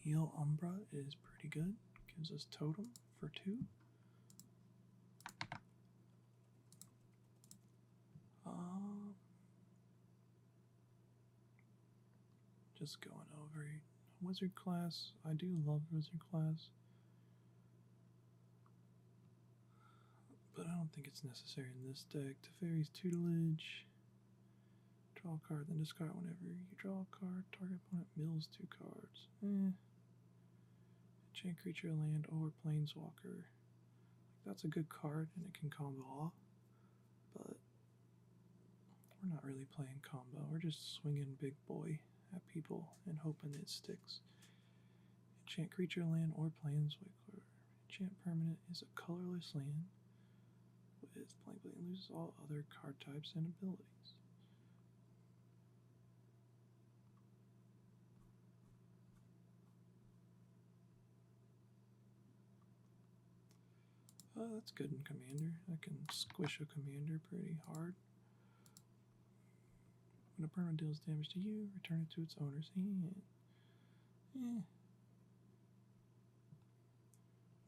Heal Umbra is pretty good. Gives us Totem for 2. Just going over Wizard class. I do love Wizard class, but I don't think it's necessary in this deck. Teferi's Tutelage. Draw a card, then discard whenever you draw a card. Target opponent mills 2 cards. Enchant creature, land, or planeswalker. That's a good card, and it can combo off, but we're not really playing combo. We're just swinging big boy at people and hoping it sticks. Enchant creature, land, or planeswalker. Enchant permanent is a colorless land with blank and loses all other card types and abilities. That's good in Commander. I can squish a Commander pretty hard. When a permanent deals damage to you, return it to its owner's hand.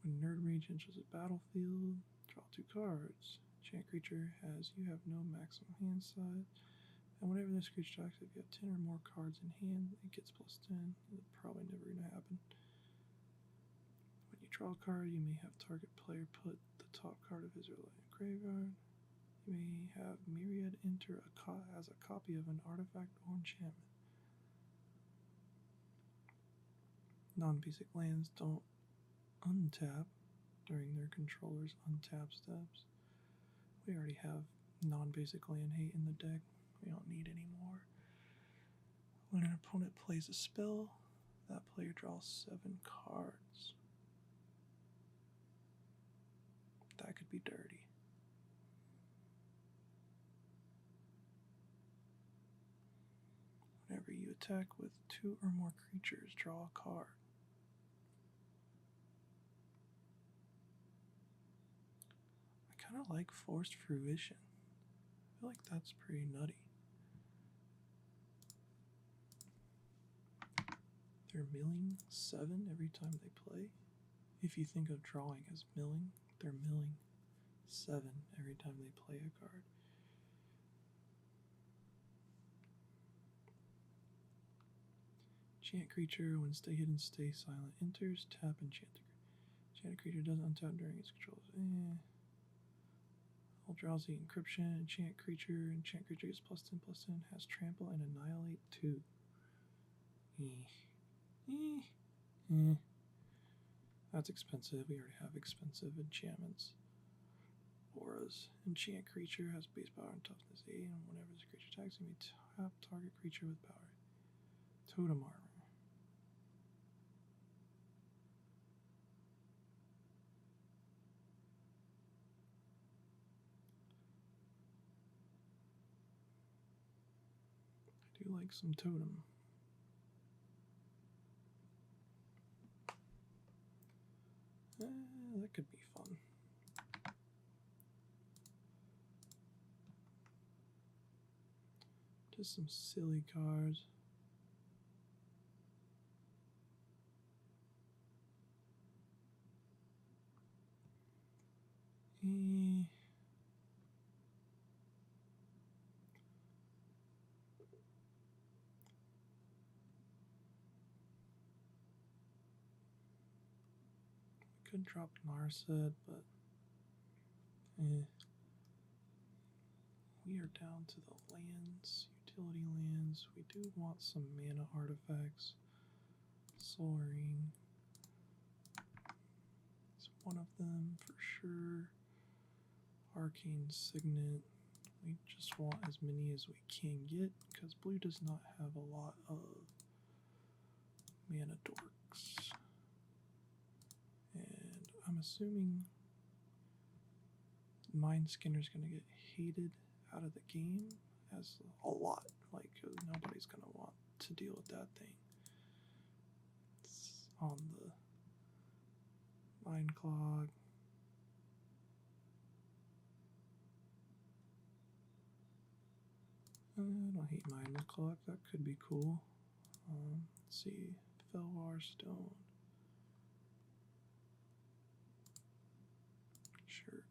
When Nerd Rage enters a battlefield, draw 2 cards. Enchant creature has you have no maximum hand size. And whenever this creature attacks, if you have 10 or more cards in hand, it gets +10. It's probably never going to happen. When you draw a card, you may have target player put the top card of his or her graveyard. You may have Myriad enter as a copy of an artifact or enchantment. Non-basic lands don't untap during their controller's untap steps. We already have non-basic land hate in the deck. We don't need any more. When an opponent plays a spell, that player draws 7 cards. That could be dirty. Whenever you attack with 2 or more creatures, draw a card. I kind of like Forced Fruition. I feel like that's pretty nutty. They're milling 7 every time they play. If you think of drawing as milling, they're milling 7 every time they play a card. Enchant creature, when stay hidden, stay silent, enters, tap enchant. Enchant creature doesn't untap during its control. Eldrazi encryption, enchant creature gets +10/+10, has trample and annihilate 2. That's expensive. We already have expensive enchantments. Auras. Enchant creature has base power and toughness 8, and whenever this creature attacks, you may tap target creature with power. Totem armor. I do like some totem. That could be fun. Just some silly cards. Could drop Narset, but we are down to the lands, utility lands. We do want some mana artifacts. Soul Ring is one of them for sure. Arcane Signet. We just want as many as we can get because blue does not have a lot of mana dorks. And I'm assuming Mindskinner is going to get hated out of the game as a lot. Like, nobody's going to want to deal with that thing. It's on the Mind Clog. I don't hate Mind Clog. That could be cool. Let's see. Felwar Stone. Sure.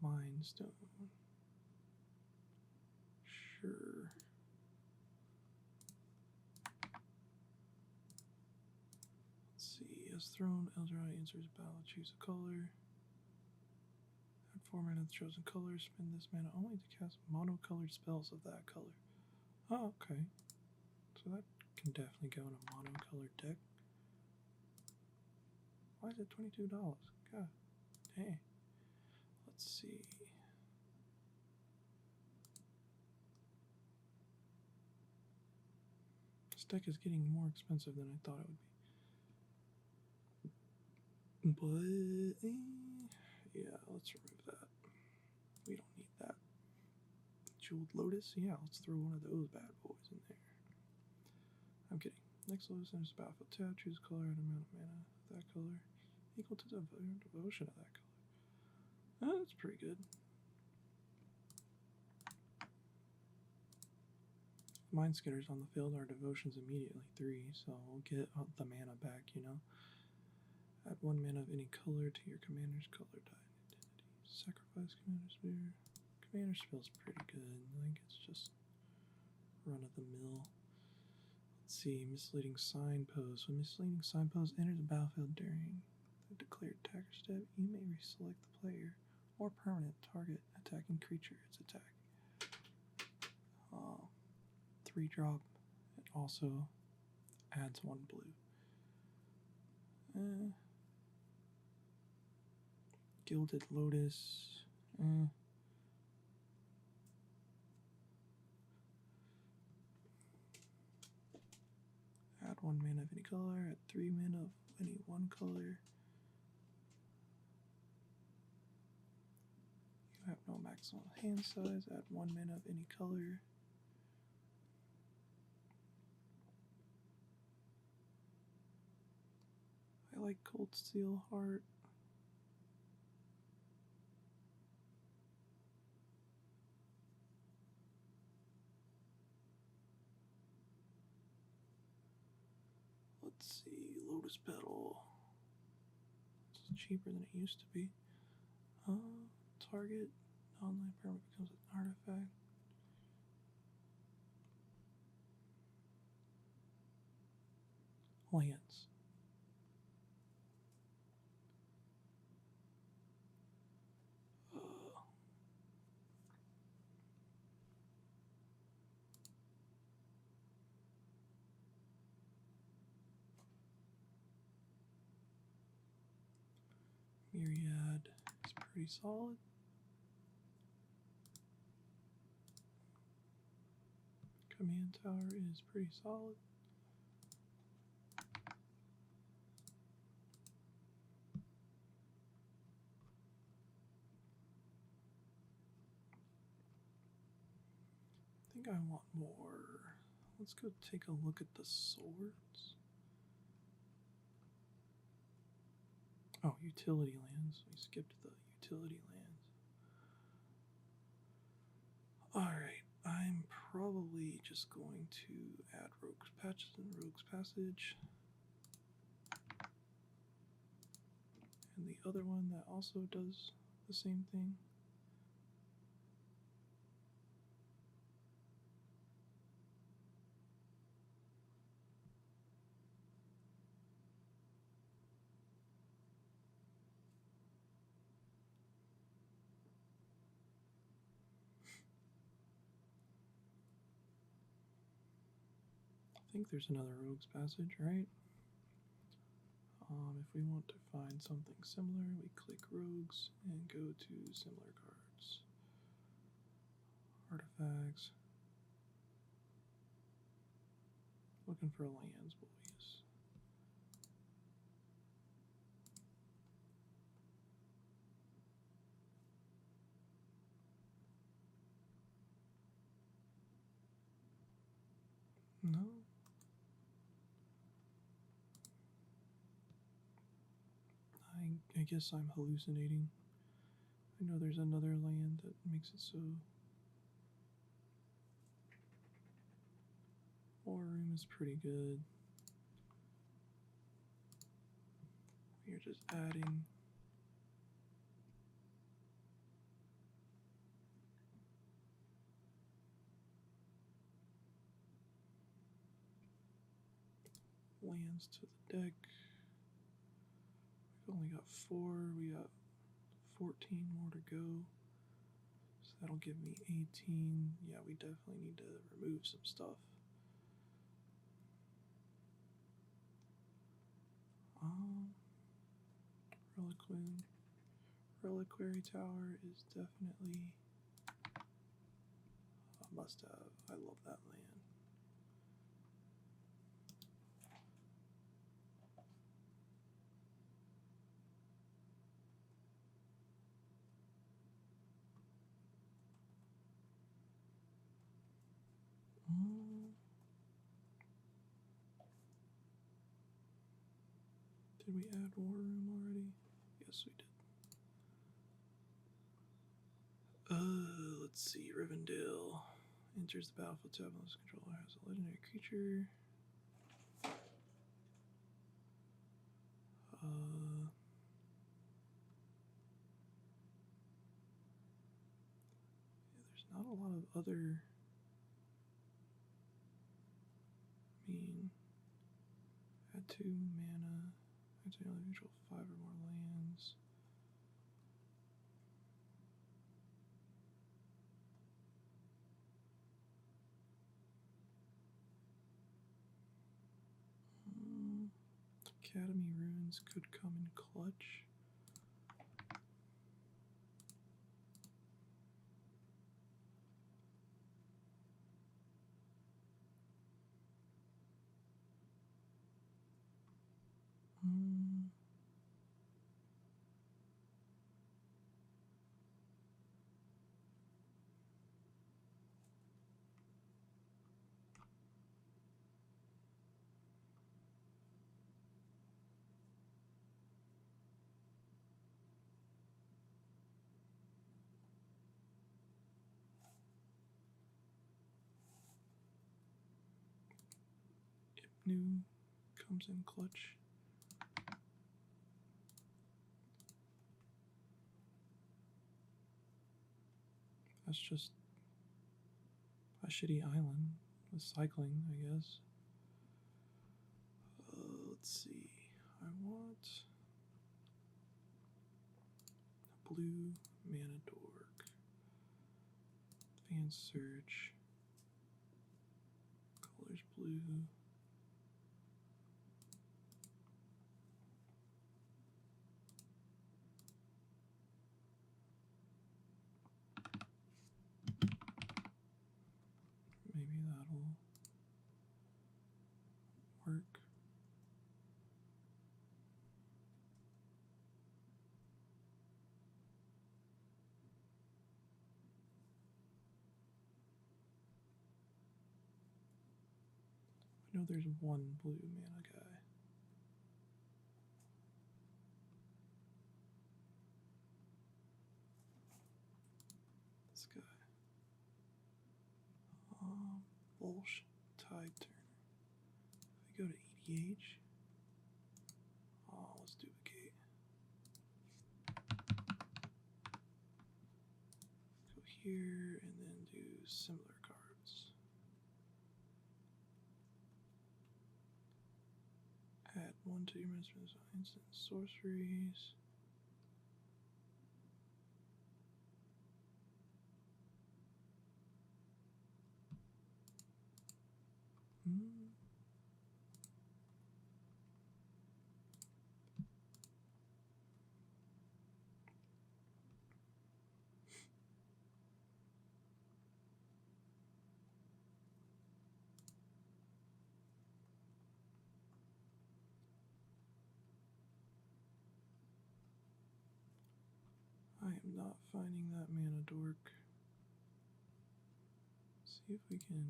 Mind Stone. Sure. Let's see. As thrown, Eldrazi enters battle. Choose a color. Add 4 mana to the chosen color. Spend this mana only to cast monocolored spells of that color. Oh, okay. So that can definitely go in a monocolored deck. Why is it $22? God dang. Let's see. This deck is getting more expensive than I thought it would be. But, yeah, let's remove that. We don't need that. Jeweled Lotus? Yeah, let's throw one of those bad boys in there. I'm kidding. Next Lotus enters the battlefield. Tap, choose color and amount of mana of that color equal to the devotion of that color. Oh, that's pretty good. Mindskinners on the field, our devotion's immediately 3, so we'll get the mana back, you know. Add 1 mana of any color to your commander's color die identity. Sacrifice commander spear. Commander spell's pretty good. I think it's just run of the mill. Let's see, misleading signpost. When misleading signpost enters the battlefield during the declared attacker step, you may reselect the player or permanent target attacking creature its attack. 3-drop. It also adds 1 blue. Gilded Lotus. Add 1 mana of any color. Add 3 mana of any one color. You have no maximum hand size. Add 1 mana of any color. I like Cold Steel Heart. Let's see, Lotus Petal. It's cheaper than it used to be. Target non-land permanent becomes an artifact. Lands. Myriad is pretty solid. Command Tower is pretty solid. I think I want more. Let's go take a look at the swords. Oh, utility lands. We skipped the utility lands. Alright, I'm probably just going to add Rogue's Patches and Rogue's Passage. And the other one that also does the same thing. I think there's another Rogue's Passage, right? If we want to find something similar, we click Rogues and go to Similar Cards. Artifacts. Looking for lands, boys. No. I guess I'm hallucinating. I know there's another land that makes it so. War Room is pretty good. We're just adding. Lands to the deck. We've only got 4. We got 14 more to go. So that'll give me 18. Yeah, we definitely need to remove some stuff. Reliquary Tower is definitely a must-have. I love that land. Did we add War Room already? Yes, we did. Let's see, Rivendell Enters the battlefield tab unless the controller has a legendary creature. There's not a lot of other. Add 2 mana. Add to only control 5 or more lands. Academy Ruins could come in clutch. New comes in clutch. That's just a shitty island with cycling, I guess. Let's see. I want a blue mana dork. Advanced search. Color's blue. Maybe that'll work. I know there's one blue mana guy. This guy. Bullshit. Tide Turner. If we go to EDH. Let's duplicate. Go here and then do similar cards. Add 1 to your management instant sorceries. I am not finding that mana dork. See if we can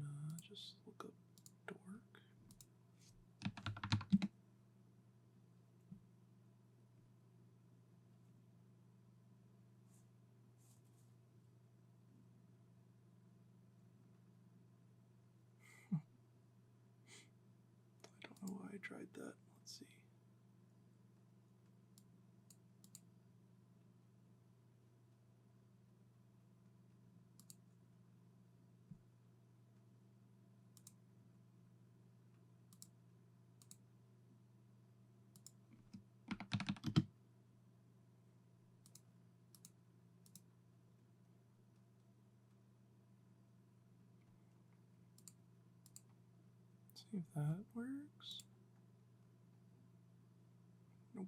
just look up dork. I don't know why I tried that. Let's see. See if that works. Nope.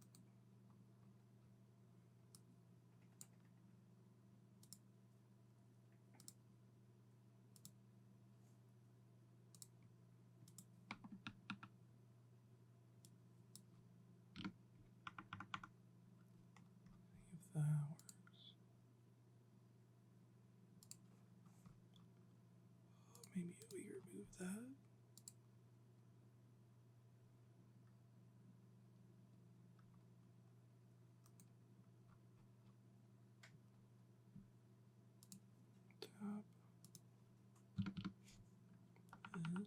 See if that works. Maybe we remove that. Tap.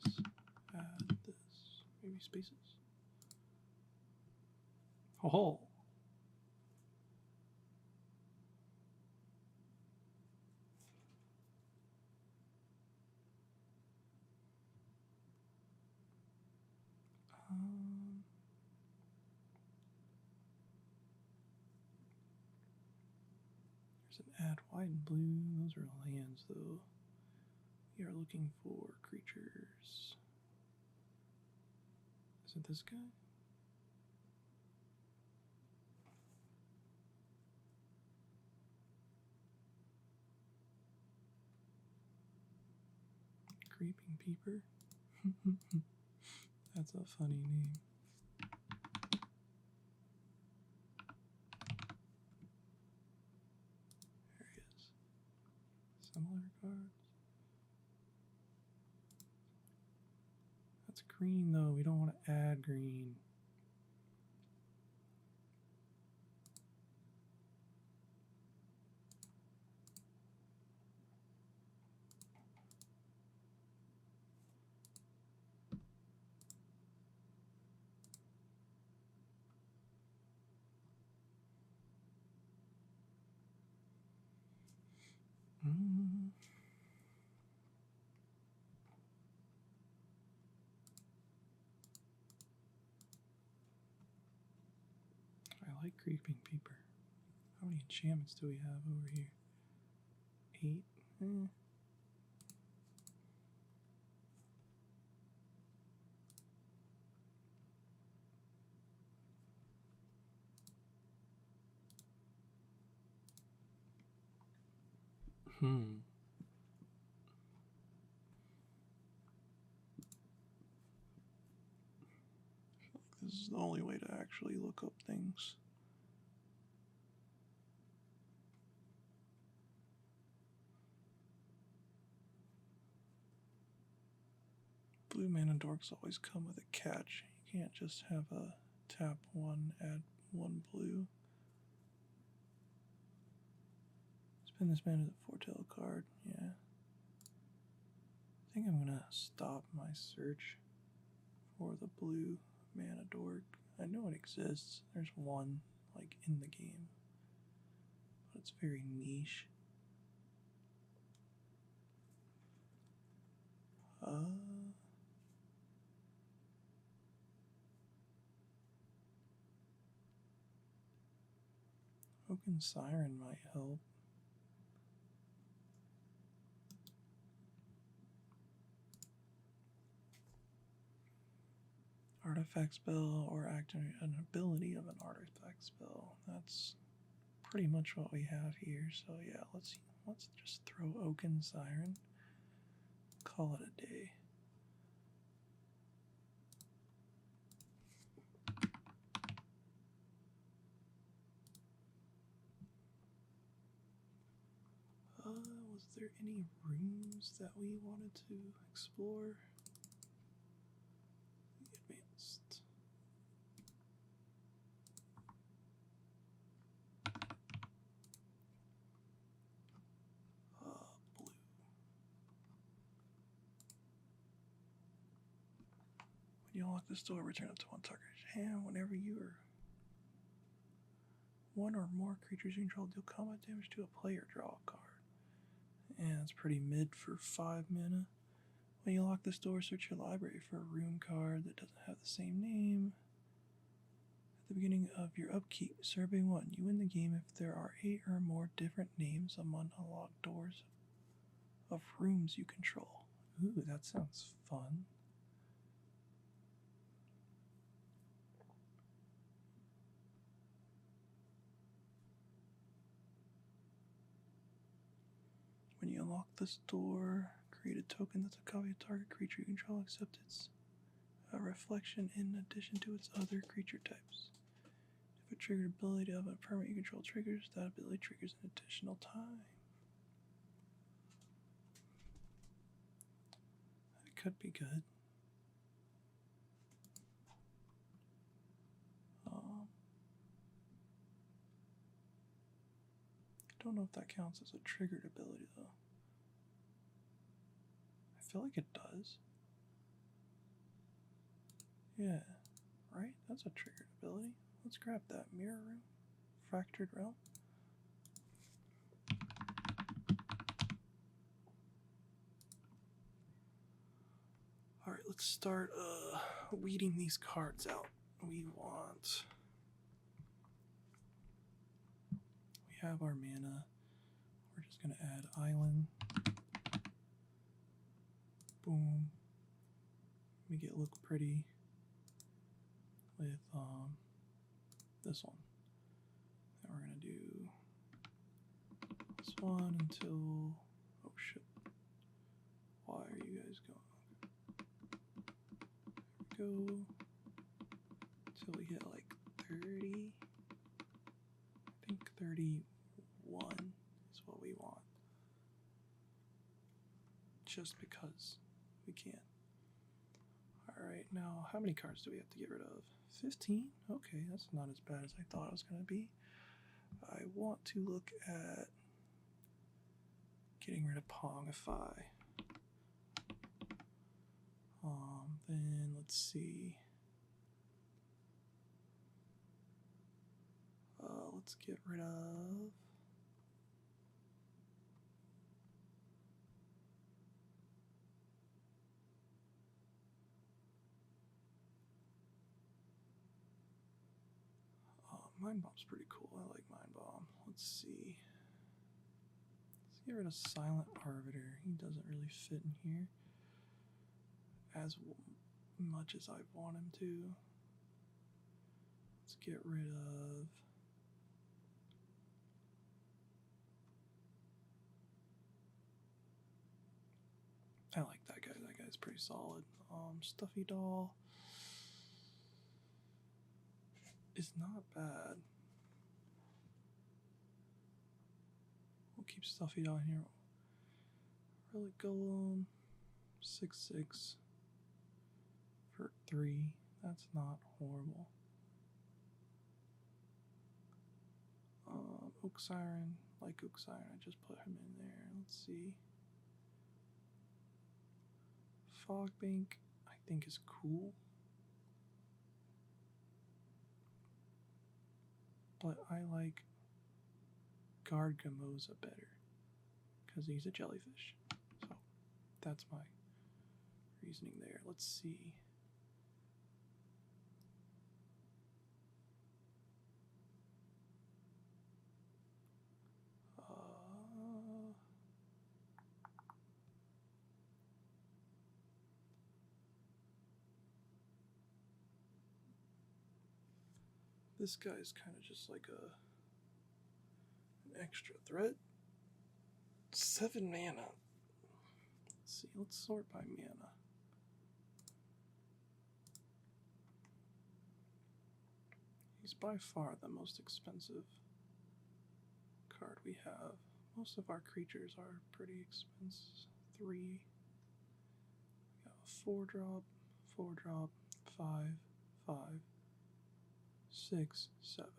this, add this, maybe spaces. Oh. There's an add white and blue. Those are lands, though. We are looking for creatures. Is it this guy? Creeping Peeper? That's a funny name. There he is. Similar cards. That's green, though. We don't want to add green. I like Creeping Peeper. How many enchantments do we have over here? 8? This is the only way to actually look up things. Blue mana dorks always come with a catch. You can't just have a tap 1, add 1 blue. Spin this mana as a foretell card, yeah. I think I'm gonna stop my search for the blue mana dork. I know it exists. There's one, like, in the game. But it's very niche. Oaken Siren might help. Artifact spell or activate an ability of an artifact spell. That's pretty much what we have here. So yeah, let's just throw Oaken Siren. Call it a day. Was there any rooms that we wanted to explore? Advanced. Blue. When you unlock this door, return up to 1 target hand. Whenever you are 1 or more creatures you control deal combat damage to a player, draw a card. And it's pretty mid for 5 mana. When you unlock this door, search your library for a rune card that doesn't have the same name. At the beginning of your upkeep, survey 1. You win the game if there are 8 or more different names among unlocked doors of rooms you control. Ooh, that sounds fun. When you unlock this door, create a token that's a copy of target creature you control, except it's a reflection in addition to its other creature types. If a triggered ability of a permanent you control triggers, that ability triggers an additional time. That could be good. I don't know if that counts as a triggered ability, though. I feel like it does. Yeah, right? That's a triggered ability. Let's grab that mirror room. Fractured realm. Alright, let's start weeding these cards out. We have our mana. We're just gonna add island. Boom. Make it look pretty with this one. Then we're gonna do this one until, oh shit. Why are you guys going? There we go. Until we hit like 30. I think 31 is what we want. Just because we can. Alright, now how many cards do we have to get rid of? 15? Okay, that's not as bad as I thought it was going to be. I want to look at getting rid of Pongify. Then let's see. Let's get rid of Mind Bomb's pretty cool. I like Mind Bomb. Let's see. Let's get rid of Silent Arbiter. He doesn't really fit in here as much as I want him to. Let's get rid of I like that guy. That guy's pretty solid. Stuffy Doll is not bad. We'll keep Stuffy Doll here. Relic Golem, 6/6 for 3. That's not horrible. Oak Siren, like Oak Siren, I just put him in there. Let's see. Fog Bank, I think is cool. But I like Gargamosa better because he's a jellyfish. So that's my reasoning there. Let's see. This guy's kind of just like an extra threat. 7 mana. Let's see, let's sort by mana. He's by far the most expensive card we have. Most of our creatures are pretty expensive. 3. We got a 4-drop, 4-drop, 5, 5, 6, 7.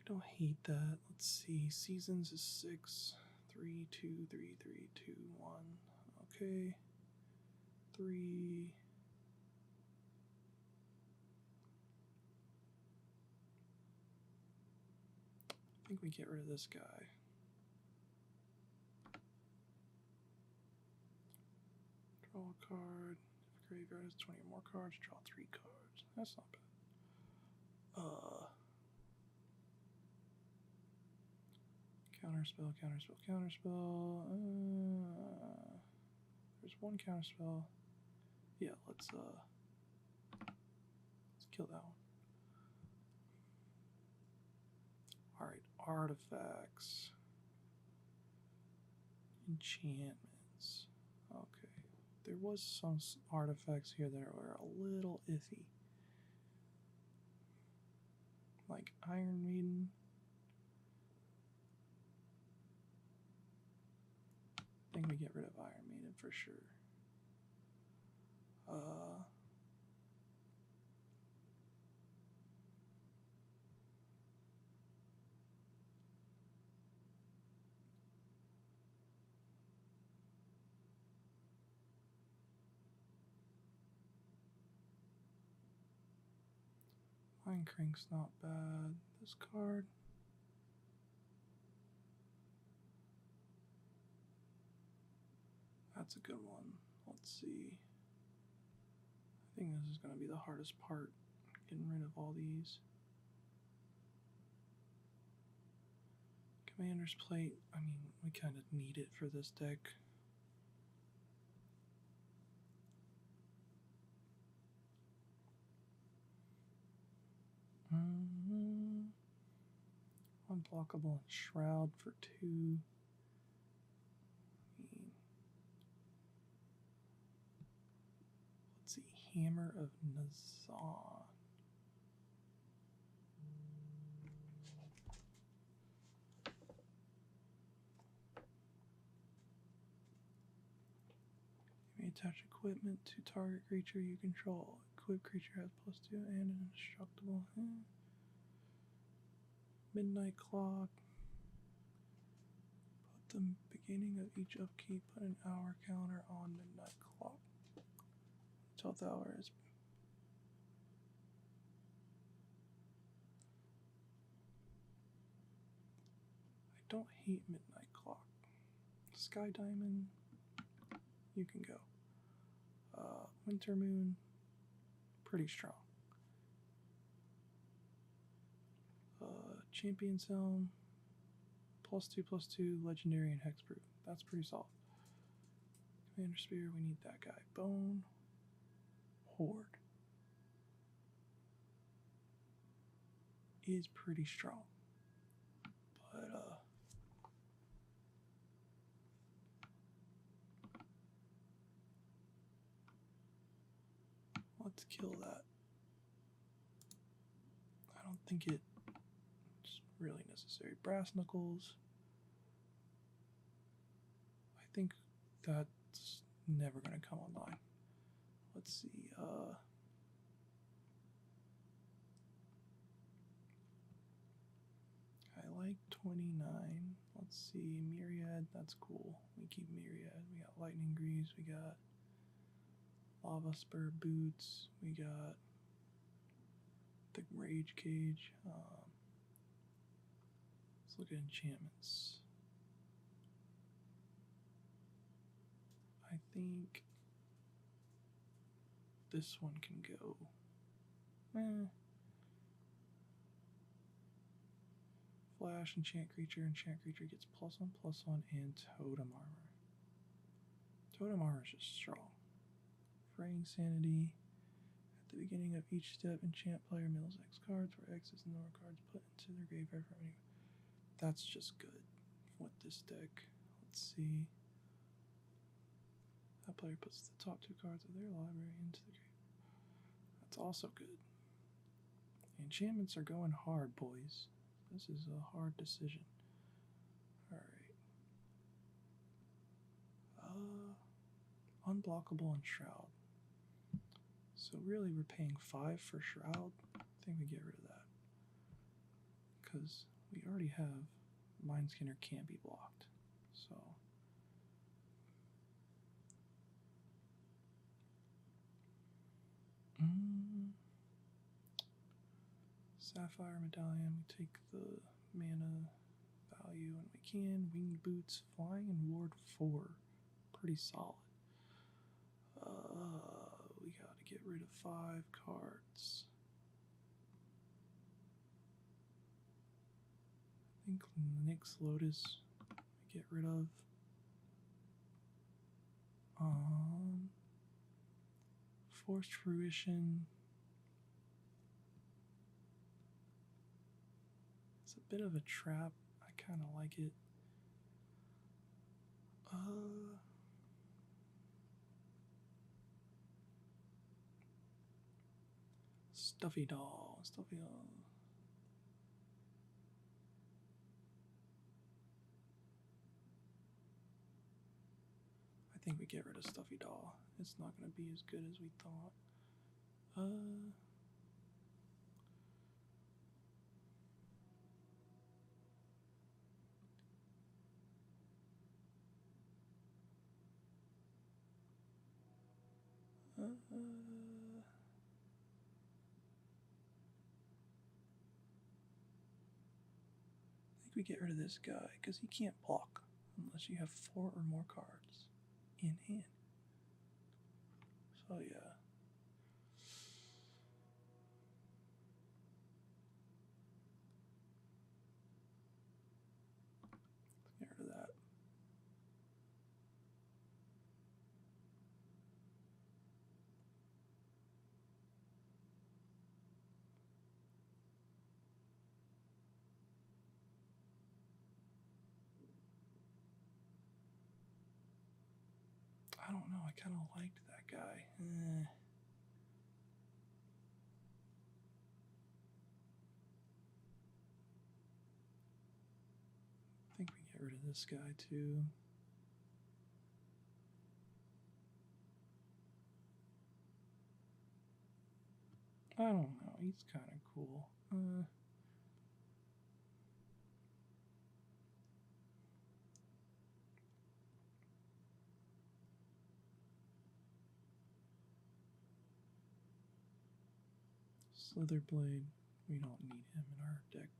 I don't hate that. Let's see. Seasons is 6. 3, 2, 3, 3, 2, 1. Okay. 3. I think we get rid of this guy. Draw a card. If graveyard has 20 or more cards, draw 3 cards. That's not bad. Counterspell, counterspell, counterspell. There's one counterspell. Yeah, let's kill that one. Alright, artifacts. Enchantments. Okay. There was some artifacts here that were a little iffy. Like Iron Maiden. I think we get rid of Iron Maiden for sure. Iron Crank's not bad. This card. That's a good one. Let's see. I think this is going to be the hardest part, getting rid of all these. Commander's Plate, I mean, we kind of need it for this deck. Unblockable and Shroud for 2. Let's see, Hammer of Nazan. You may attach equipment to target creature you control. Equipped creature has +2 and an indestructible. Midnight Clock. Put the beginning of each upkeep, put an hour counter on Midnight Clock. 12th hour is. I don't hate Midnight Clock. Sky Diamond, you can go. Winter Moon, pretty strong. Champion's Helm, +2/+2, legendary and hexproof. That's pretty solid. Commander Spear, we need that guy. Bone Horde is pretty strong. But let's kill that. I don't think it's really necessary. Brass Knuckles. I think that's never going to come online. Let's see. I like 29. Let's see. Myriad. That's cool. We keep Myriad. We got Lightning Greaves. We got Lava Spur Boots. We got the Rage Cage. Let's look at enchantments. I think this one can go. Flash, enchant creature gets +1/+1 and totem armor. Totem armor is just strong. Fraying Sanity. At the beginning of each step, enchant player mills X cards, where X is the number of cards put into their graveyard from any. That's just good with this deck. Let's see. That player puts the top 2 cards of their library into the graveyard. That's also good. Enchantments are going hard, boys. This is a hard decision. Alright. Unblockable and Shroud. So really we're paying 5 for Shroud. I think we get rid of that. Because we already have Mindskinner can't be blocked. So Sapphire Medallion, we take the mana value when we can. Winged Boots, Flying and Ward 4. Pretty solid. We gotta get rid of 5 cards. I think Nyx Lotus we get rid of. Forced Fruition. It's a bit of a trap. I kind of like it. Stuffy Doll. I think we get rid of Stuffy Doll. It's not going to be as good as we thought. we get rid of this guy because he can't block unless you have 4 or more cards in hand. So yeah. Let's get rid of that. I don't know, I kind of liked that guy. I think we get rid of this guy too. I don't know, he's kind of cool. Slitherblade, we don't need him in our deck.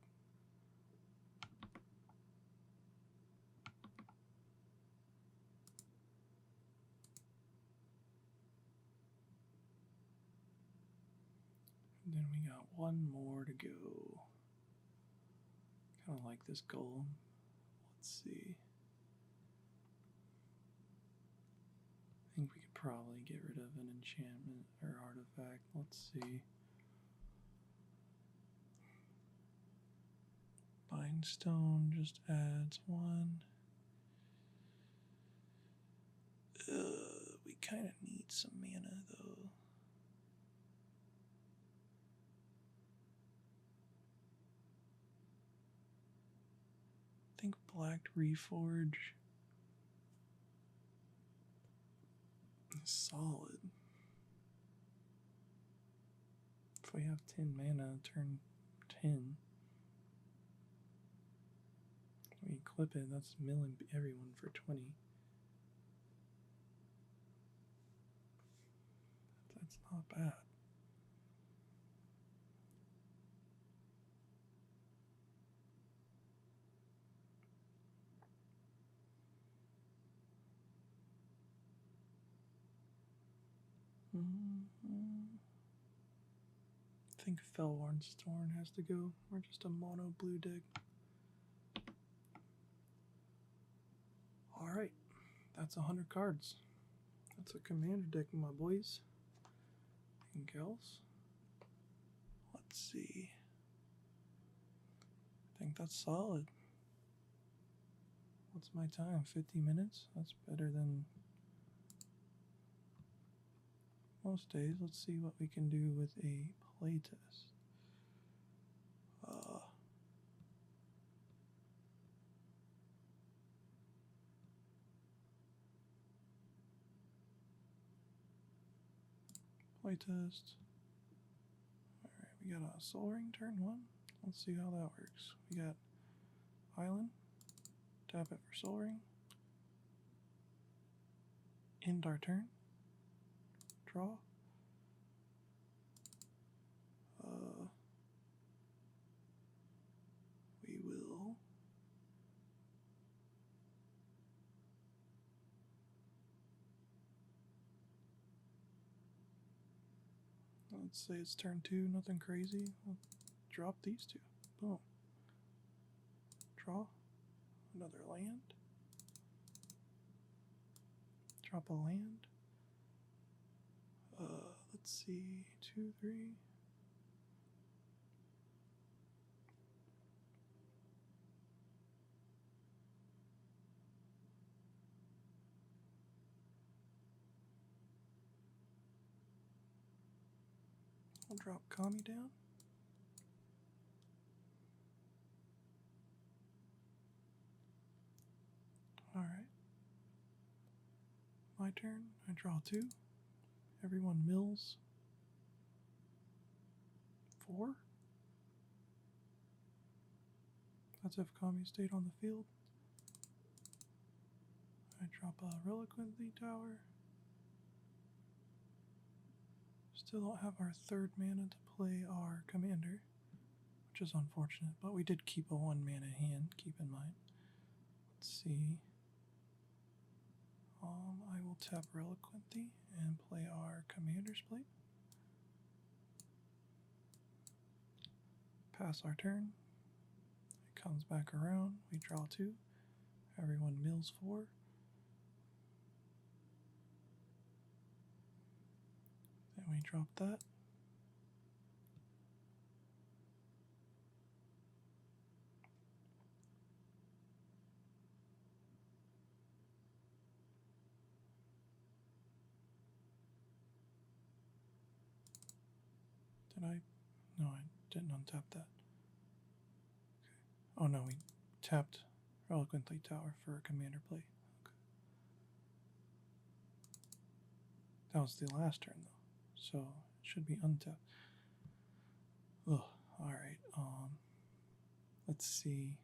And then we got one more to go. Kind of like this golem. Let's see. I think we could probably get rid of an enchantment or artifact. Let's see. Bindstone just adds 1. We kind of need some mana though. I think Black Reforge is solid. If we have 10 mana, turn 10. We clip it, that's milling everyone for 20. That's not bad. I think Fellwarn's Thorn has to go. We're just a mono blue deck. Alright, that's 100 cards. That's a commander deck, my boys and gals. Let's see. I think that's solid. What's my time? 50 minutes? That's better than most days. Let's see what we can do with a playtest. Playtest. Alright, we got a Soul Ring turn 1. Let's see how that works. We got Island. Tap it for Soul Ring. End our turn. Draw. We will let's say it's turn 2, nothing crazy. I'll drop these 2. Boom. Draw another land. Drop a land. Let's see, 2, 3. I'll drop Kami down. Alright. My turn. I draw 2. Everyone mills. 4. That's if Kami stayed on the field. I drop a Reliquantly Tower. Still don't have our 3rd mana to play our commander, which is unfortunate, but we did keep a 1-mana hand, keep in mind. Let's see. I will tap Reliquantly and play our Commander's Plate. Pass our turn. It comes back around. We draw 2. Everyone mills 4. Then we drop that. Did I? No, I didn't untap that. Okay. Oh no, we tapped Reliquantly Tower for a commander play. Okay. That was the last turn though, so it should be untapped. Ugh, alright, let's see.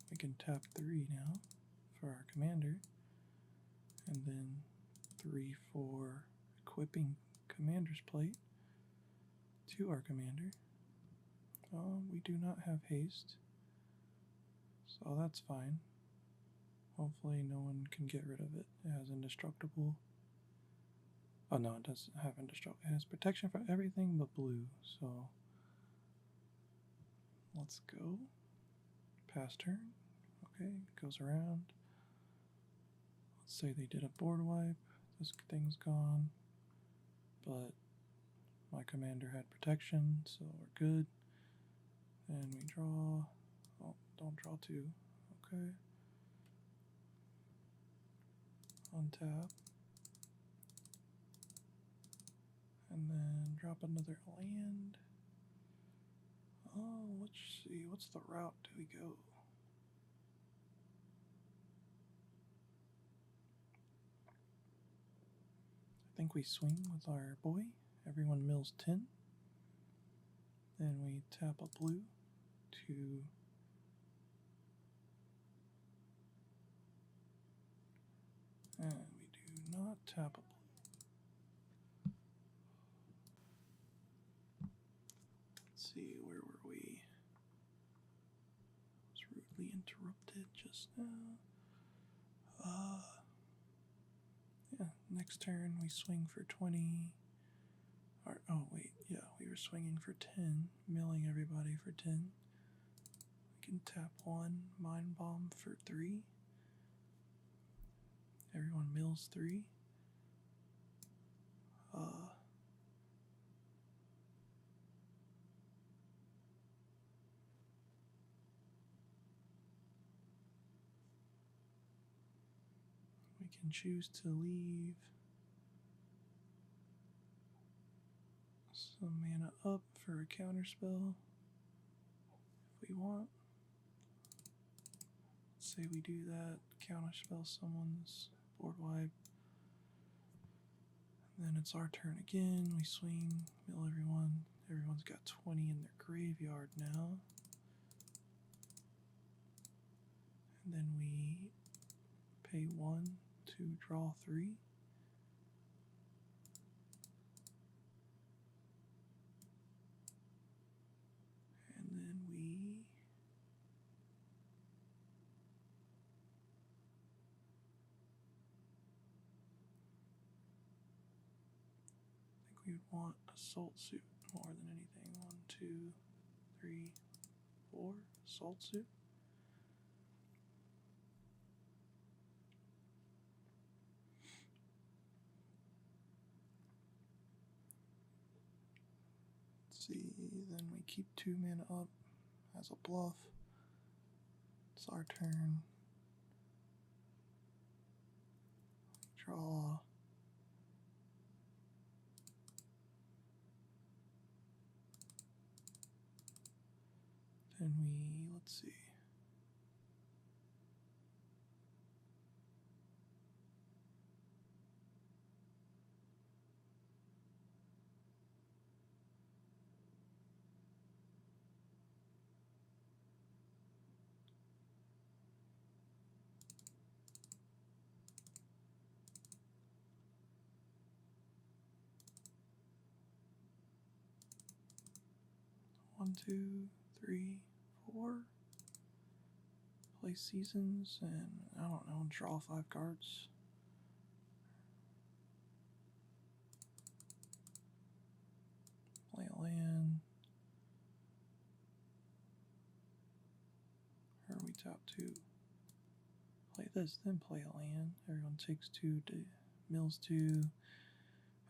We can tap 3 now for our commander, and then 3 for equipping Commander's Plate to our commander. We do not have haste, so that's fine. Hopefully no one can get rid of it. It has indestructible. Oh no, it doesn't have indestructible. It has protection for everything but blue, so let's go. Pass turn. Okay, goes around. Let's say they did a board wipe. This thing's gone, but my commander had protection, so we're good. And we draw. Oh, don't draw 2. Okay. Untap. And then drop another land. Oh, let's see. What's the route do we go? I think we swing with our boy. Everyone mills 10. Then we tap a blue to and we do not tap a blue. Let's see, where were we? I was rudely interrupted just now. Yeah, next turn we swing for 20. Or, oh wait, yeah, we were swinging for 10, milling everybody for 10. We can tap 1, Mind Bomb for 3. Everyone mills 3. We can choose to leave some mana up for a counterspell if we want. Let's say we do that, counterspell someone's board wipe. And then it's our turn again. We swing, mill everyone. Everyone's got 20 in their graveyard now. And then we pay 1 to draw 3. And then we we would want Assault Suit more than anything. 1, 2, 3, 4. Assault Suit. Let's see, then we keep 2 mana up as a bluff. It's our turn. Draw. Then we, let's see. One, 2, 3, 4. Play seasons and I don't know, draw 5 cards. Play a land. Or we tap 2. Play this, then play a land. Everyone takes 2, mills 2.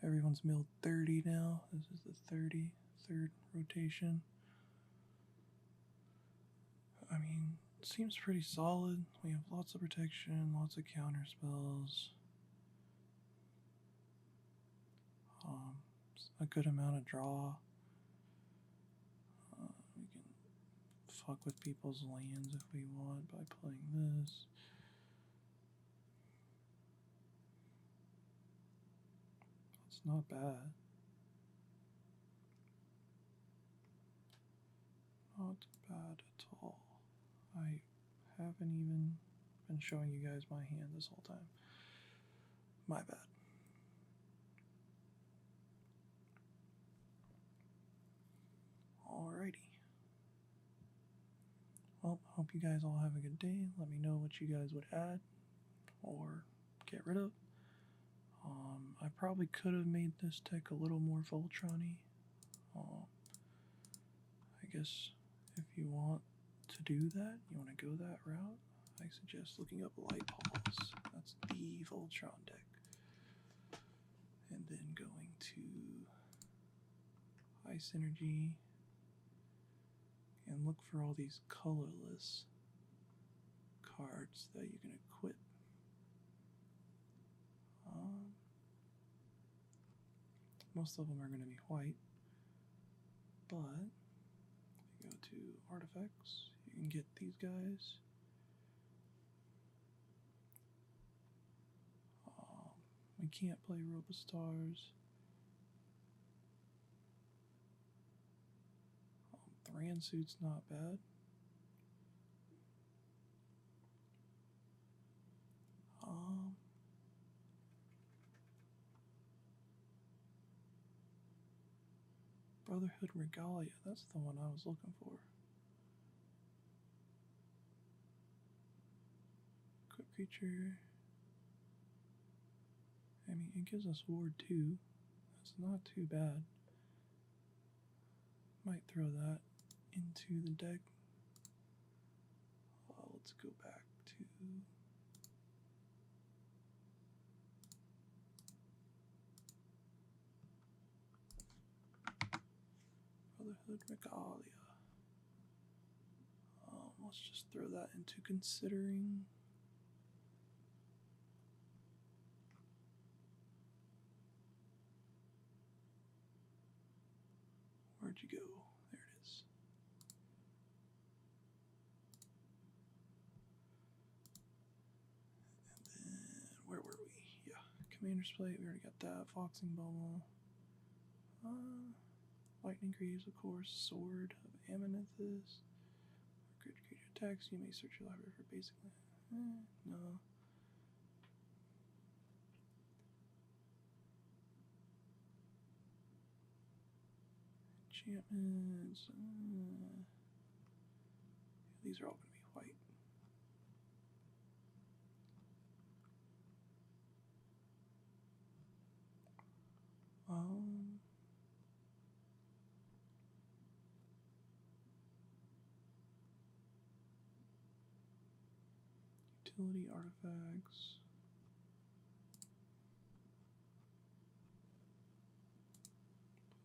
Everyone's milled 30 now. This is the 33rd rotation. I mean, it seems pretty solid. We have lots of protection, lots of counter spells. A good amount of draw. We can fuck with people's lands if we want by playing this. It's not bad. Not bad at all. I haven't even been showing you guys my hand this whole time. My bad. Alrighty. Well, hope you guys all have a good day. Let me know what you guys would add or get rid of. I probably could have made this deck a little more Voltron-y. I guess if you want to do that, you want to go that route, I suggest looking up Light Halls. That's the Voltron deck. And then going to High Synergy and look for all these colorless cards that you can equip. Most of them are going to be white, but if you go to artifacts, you can get these guys. We can't play Robostars. Thran suit's not bad. Brotherhood Regalia, that's the one I was looking for. Quick creature. I mean, it gives us Ward 2. That's not too bad. Might throw that into the deck. Let's go back to Brotherhood Regalia. Let's just throw that into considering. Where'd you go? There it is. And then, where were we? Yeah, Commander's Plate, we already got that. Foxing Bubble. Lightning Greaves, of course. Sword of Amethyst. Good creature attacks. You may search your library for basic. No. Enchantments. These are all going to be white. Utility artifacts.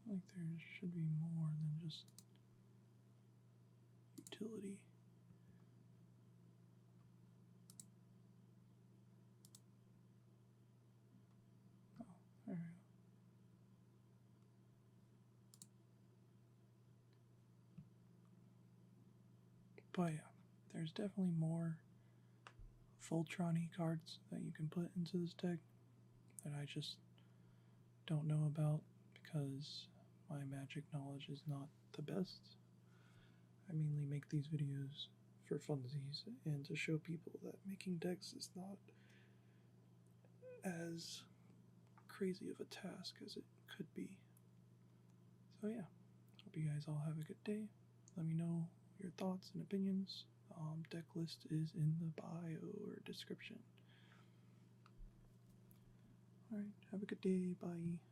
I think there should be more than just utility. Oh, there we go. But yeah, there's definitely more Voltron-y cards that you can put into this deck that I just don't know about because my Magic knowledge is not the best. I mainly make these videos for funsies and to show people that making decks is not as crazy of a task as it could be. So yeah, hope you guys all have a good day. let me know your thoughts and opinions. Deck list is in the bio or description. Alright, have a good day. Bye.